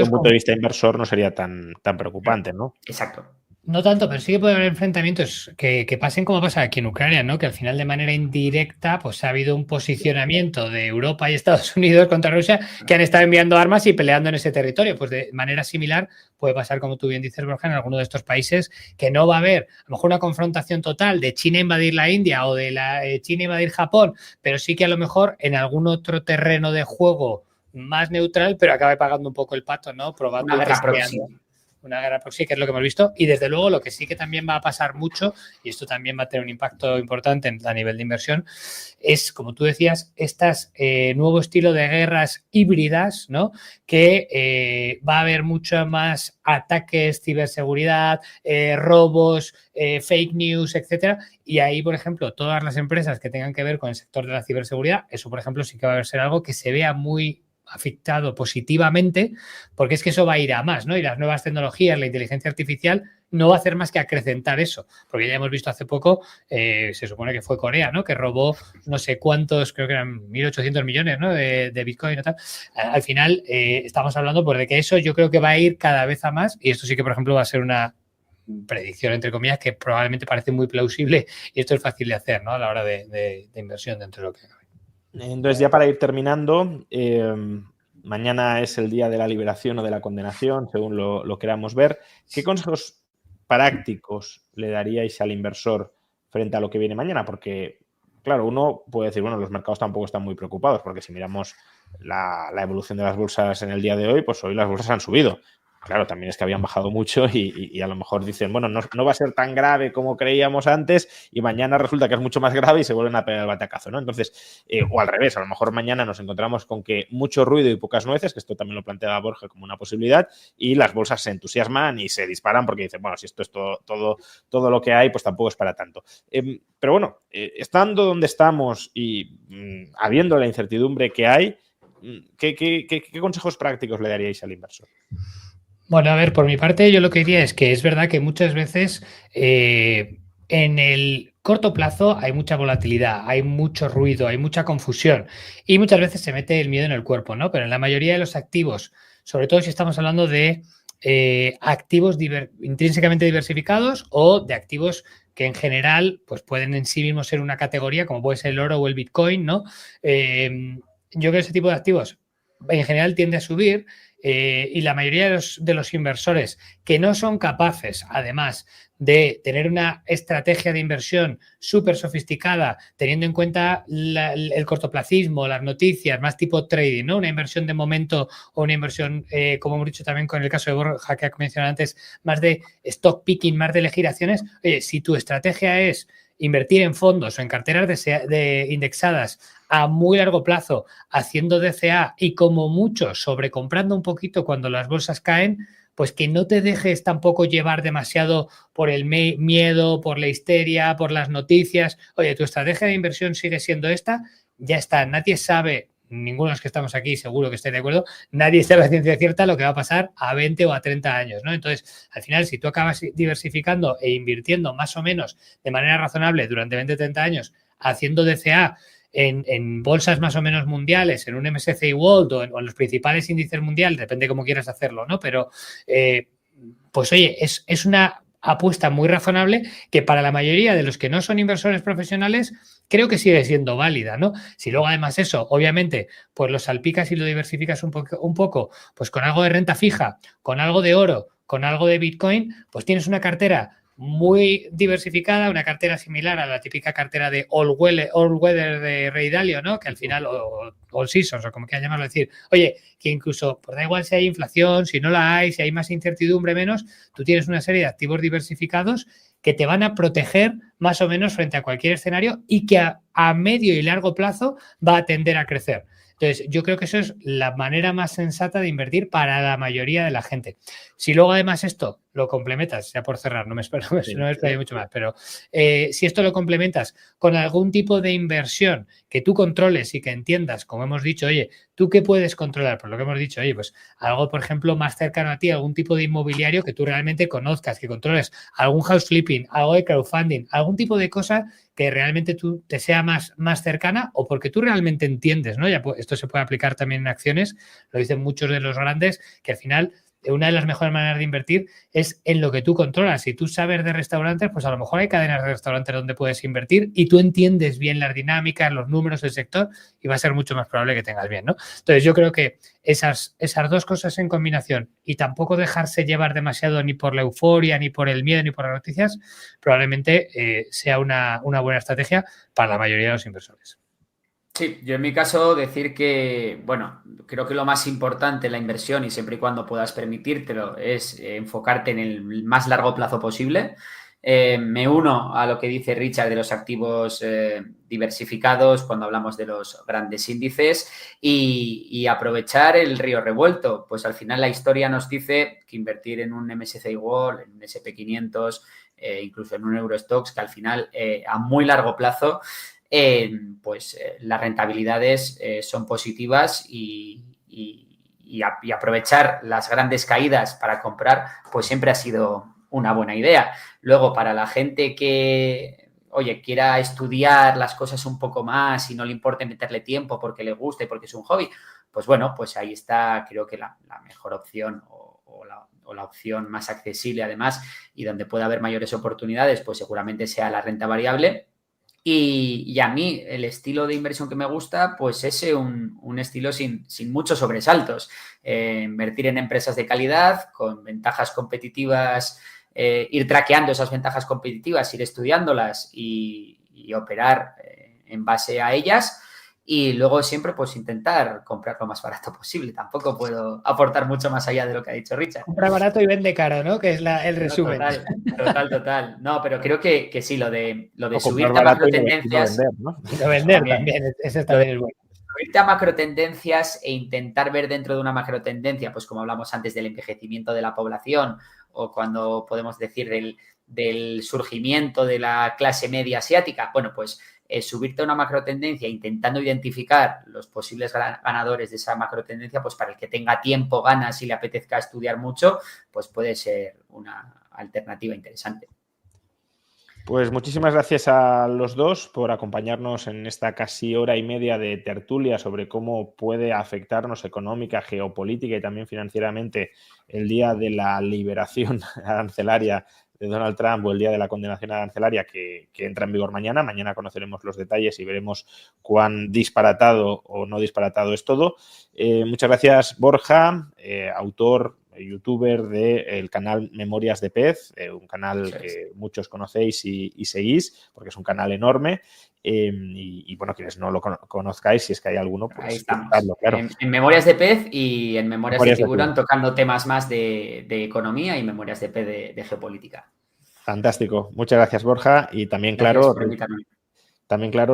un punto de vista inversor no sería tan preocupante, ¿no? Exacto. No tanto, pero sí que puede haber enfrentamientos que pasen como pasa aquí en Ucrania, ¿no? Que al final de manera indirecta pues ha habido un posicionamiento de Europa y Estados Unidos contra Rusia que han estado enviando armas y peleando en ese territorio. Pues de manera similar puede pasar, como tú bien dices, Borja, en alguno de estos países que no va a haber a lo mejor una confrontación total de China invadir la India o de China invadir Japón, pero sí que a lo mejor en algún otro terreno de juego más neutral, pero acabe pagando un poco el pato, ¿no? Probando una guerra próxima. Una guerra proxy, que es lo que hemos visto, y desde luego lo que sí que también va a pasar mucho, y esto también va a tener un impacto importante a nivel de inversión, es, como tú decías, estas nuevo estilo de guerras híbridas, ¿no? Que va a haber mucho más ataques, ciberseguridad, robos, fake news, etcétera, y ahí, por ejemplo, todas las empresas que tengan que ver con el sector de la ciberseguridad, eso, por ejemplo, sí que va a ser algo que se vea muy afectado positivamente, porque es que eso va a ir a más, ¿no? Y las nuevas tecnologías, la inteligencia artificial, no va a hacer más que acrecentar eso, porque ya hemos visto hace poco, se supone que fue Corea, ¿no? Que robó no sé cuántos, creo que eran 1.800 millones, ¿no? De Bitcoin y tal. Al final, estamos hablando pues, de que eso yo creo que va a ir cada vez a más, y esto sí que, por ejemplo, va a ser una predicción, entre comillas, que probablemente parece muy plausible, y esto es fácil de hacer, ¿no? A la hora de inversión dentro de lo que cabe. Entonces, ya para ir terminando, mañana es el día de la liberación o de la condenación, según lo queramos ver. ¿Qué consejos prácticos le daríais al inversor frente a lo que viene mañana? Porque, claro, uno puede decir, bueno, los mercados tampoco están muy preocupados, porque si miramos la evolución de las bolsas en el día de hoy, pues hoy las bolsas han subido. claro, también es que habían bajado mucho y a lo mejor dicen, bueno, no va a ser tan grave como creíamos antes y mañana resulta que es mucho más grave y se vuelven a pegar el batacazo, ¿no? Entonces, o al revés, a lo mejor mañana nos encontramos con que mucho ruido y pocas nueces, que esto también lo planteaba Borja como una posibilidad, y las bolsas se entusiasman y se disparan porque dicen, bueno, si esto es todo lo que hay, pues tampoco es para tanto. Pero bueno, estando donde estamos y habiendo la incertidumbre que hay, ¿qué consejos prácticos le daríais al inversor? Bueno, a ver, por mi parte yo lo que diría es que es verdad que muchas veces en el corto plazo hay mucha volatilidad, hay mucho ruido, hay mucha confusión y muchas veces se mete el miedo en el cuerpo, ¿no? Pero en la mayoría de los activos, sobre todo si estamos hablando de activos intrínsecamente diversificados o de activos que en general pues pueden en sí mismos ser una categoría, como puede ser el oro o el Bitcoin, ¿no? Yo creo que ese tipo de activos en general tiende a subir. Y la mayoría de los inversores que no son capaces, además, de tener una estrategia de inversión súper sofisticada, teniendo en cuenta el cortoplacismo, las noticias, más tipo trading, ¿no? Una inversión de momento o una inversión, como hemos dicho también con el caso de Borja que ha mencionado antes, más de stock picking, más de elegir acciones. Oye, si tu estrategia es invertir en fondos o en carteras indexadas a muy largo plazo, haciendo DCA y como mucho sobrecomprando un poquito cuando las bolsas caen, pues que no te dejes tampoco llevar demasiado por el miedo, por la histeria, por las noticias. Oye, tu estrategia de inversión sigue siendo esta, ya está, nadie sabe, ninguno de los que estamos aquí seguro que esté de acuerdo, nadie sabe a ciencia cierta lo que va a pasar a 20 o a 30 años, ¿no? Entonces, al final, si tú acabas diversificando e invirtiendo más o menos de manera razonable durante 20 o 30 años, haciendo DCA en bolsas más o menos mundiales, en un MSCI World o en los principales índices mundiales, depende cómo quieras hacerlo, ¿no? Pero, pues oye, es una apuesta muy razonable que para la mayoría de los que no son inversores profesionales creo que sigue siendo válida, ¿no? Si luego además eso, obviamente, pues lo salpicas y lo diversificas un poco, pues con algo de renta fija, con algo de oro, con algo de Bitcoin, pues tienes una cartera muy diversificada, una cartera similar a la típica cartera de all weather de Ray Dalio, ¿no? Que al final, o all seasons, o como quieran llamarlo, decir, oye, que incluso, pues da igual si hay inflación, si no la hay, si hay más incertidumbre, menos, tú tienes una serie de activos diversificados que te van a proteger más o menos frente a cualquier escenario y que a medio y largo plazo va a tender a crecer. Entonces, yo creo que eso es la manera más sensata de invertir para la mayoría de la gente. Si luego además esto lo complementas, ya por cerrar, no me espero mucho más, pero si esto lo complementas con algún tipo de inversión que tú controles y que entiendas, como hemos dicho, oye, ¿tú qué puedes controlar? Por lo que hemos dicho, oye, pues algo, por ejemplo, más cercano a ti, algún tipo de inmobiliario que tú realmente conozcas, que controles, algún house flipping, algo de crowdfunding, algún tipo de cosa que realmente tú te sea más cercana o porque tú realmente entiendes, ¿no? Ya, pues, esto se puede aplicar también en acciones, lo dicen muchos de los grandes, que al final una de las mejores maneras de invertir es en lo que tú controlas. Si tú sabes de restaurantes, pues a lo mejor hay cadenas de restaurantes donde puedes invertir y tú entiendes bien las dinámicas, los números del sector y va a ser mucho más probable que tengas bien, ¿no? Entonces yo creo que esas dos cosas en combinación y tampoco dejarse llevar demasiado ni por la euforia, ni por el miedo, ni por las noticias, probablemente sea una buena estrategia para la mayoría de los inversores. Sí, yo en mi caso decir que, bueno, creo que lo más importante en la inversión y siempre y cuando puedas permitírtelo es enfocarte en el más largo plazo posible. Me uno a lo que dice Richard de los activos diversificados cuando hablamos de los grandes índices y aprovechar el río revuelto. Pues al final la historia nos dice que invertir en un MSCI World, en un SP500, incluso en un Eurostoxx, que al final a muy largo plazo las rentabilidades son positivas y aprovechar las grandes caídas para comprar, pues siempre ha sido una buena idea. Luego, para la gente que, oye, quiera estudiar las cosas un poco más y no le importe meterle tiempo porque le guste, porque es un hobby, pues bueno, pues ahí está, creo que la mejor opción o la opción más accesible además y donde pueda haber mayores oportunidades, pues seguramente sea la renta variable. Y a mí el estilo de inversión que me gusta, pues es un estilo sin muchos sobresaltos. Invertir en empresas de calidad, con ventajas competitivas, ir traqueando esas ventajas competitivas, ir estudiándolas y operar en base a ellas. y luego siempre pues intentar comprar lo más barato posible. Tampoco puedo aportar mucho más allá de lo que ha dicho Richard. Compra barato y vende caro, ¿no? Que es el resumen. Total. No, pero creo que sí, lo de subirte a macrotendencias. Y no vender también, ese también es bueno. Subirte a macrotendencias e intentar ver dentro de una macrotendencia, pues como hablamos antes del envejecimiento de la población o cuando podemos decir del surgimiento de la clase media asiática, bueno, pues subirte a una macrotendencia intentando identificar los posibles ganadores de esa macrotendencia, pues para el que tenga tiempo, ganas y le apetezca estudiar mucho, pues puede ser una alternativa interesante. Pues muchísimas gracias a los dos por acompañarnos en esta casi hora y media de tertulia sobre cómo puede afectarnos económica, geopolítica y también financieramente el día de la liberación arancelaria de Donald Trump o el día de la condenación arancelaria que entra en vigor mañana. Mañana conoceremos los detalles y veremos cuán disparatado o no disparatado es todo. Muchas gracias, Borja, autor, youtuber del canal Memorias de Pez, un canal que muchos conocéis y seguís, porque es un canal enorme. Y bueno, quienes no lo conozcáis, si es que hay alguno, pues ahí estamos. Claro. En Memorias de Pez y en Memorias de Tiburón, tocando temas más de economía y Memorias de Pez de geopolítica. Fantástico. Muchas gracias, Borja. Y también, claro,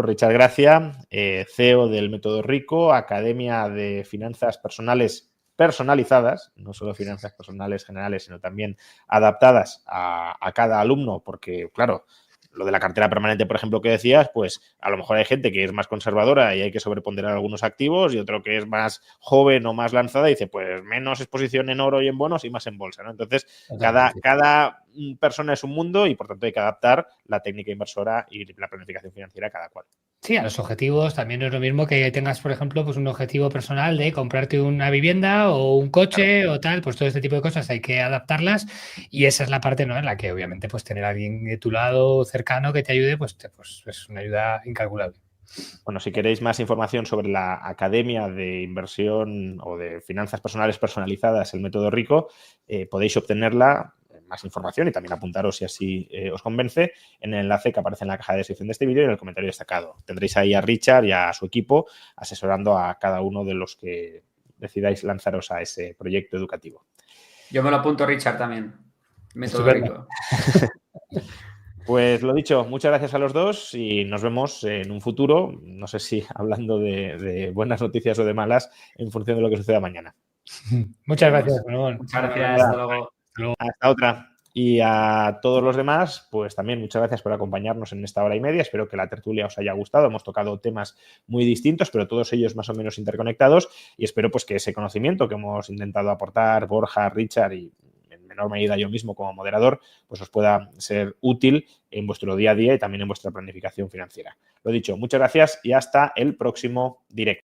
Richard Gracia, CEO del Método Rico, Academia de Finanzas Personales personalizadas, no solo finanzas personales generales, sino también adaptadas a cada alumno, porque, claro, lo de la cartera permanente, por ejemplo, que decías, pues a lo mejor hay gente que es más conservadora y hay que sobreponderar algunos activos y otro que es más joven o más lanzada y dice, pues menos exposición en oro y en bonos y más en bolsa, ¿no? Entonces, cada persona es un mundo y, por tanto, hay que adaptar la técnica inversora y la planificación financiera a cada cual. Sí, a los objetivos también no es lo mismo que tengas, por ejemplo, pues un objetivo personal de comprarte una vivienda o un coche o tal, pues todo este tipo de cosas hay que adaptarlas y esa es la parte, ¿no?, en la que obviamente pues tener a alguien de tu lado cercano que te ayude, pues es una ayuda incalculable. Bueno, si queréis más información sobre la Academia de Inversión o de Finanzas Personales Personalizadas, el Método Rico, podéis obtenerla, más información y también apuntaros si así os convence en el enlace que aparece en la caja de descripción de este vídeo y en el comentario destacado. Tendréis ahí a Richard y a su equipo asesorando a cada uno de los que decidáis lanzaros a ese proyecto educativo. Yo me lo apunto, Richard, también. Método Rico. Pues lo dicho, muchas gracias a los dos y nos vemos en un futuro, no sé si hablando de buenas noticias o de malas, en función de lo que suceda mañana. Muchas gracias, Ramón. Muchas gracias, hasta luego. Hasta otra. Y a todos los demás, pues también muchas gracias por acompañarnos en esta hora y media. Espero que la tertulia os haya gustado. Hemos tocado temas muy distintos, pero todos ellos más o menos interconectados y espero pues que ese conocimiento que hemos intentado aportar Borja, Richard y en menor medida yo mismo como moderador, pues os pueda ser útil en vuestro día a día y también en vuestra planificación financiera. Lo dicho, muchas gracias y hasta el próximo directo.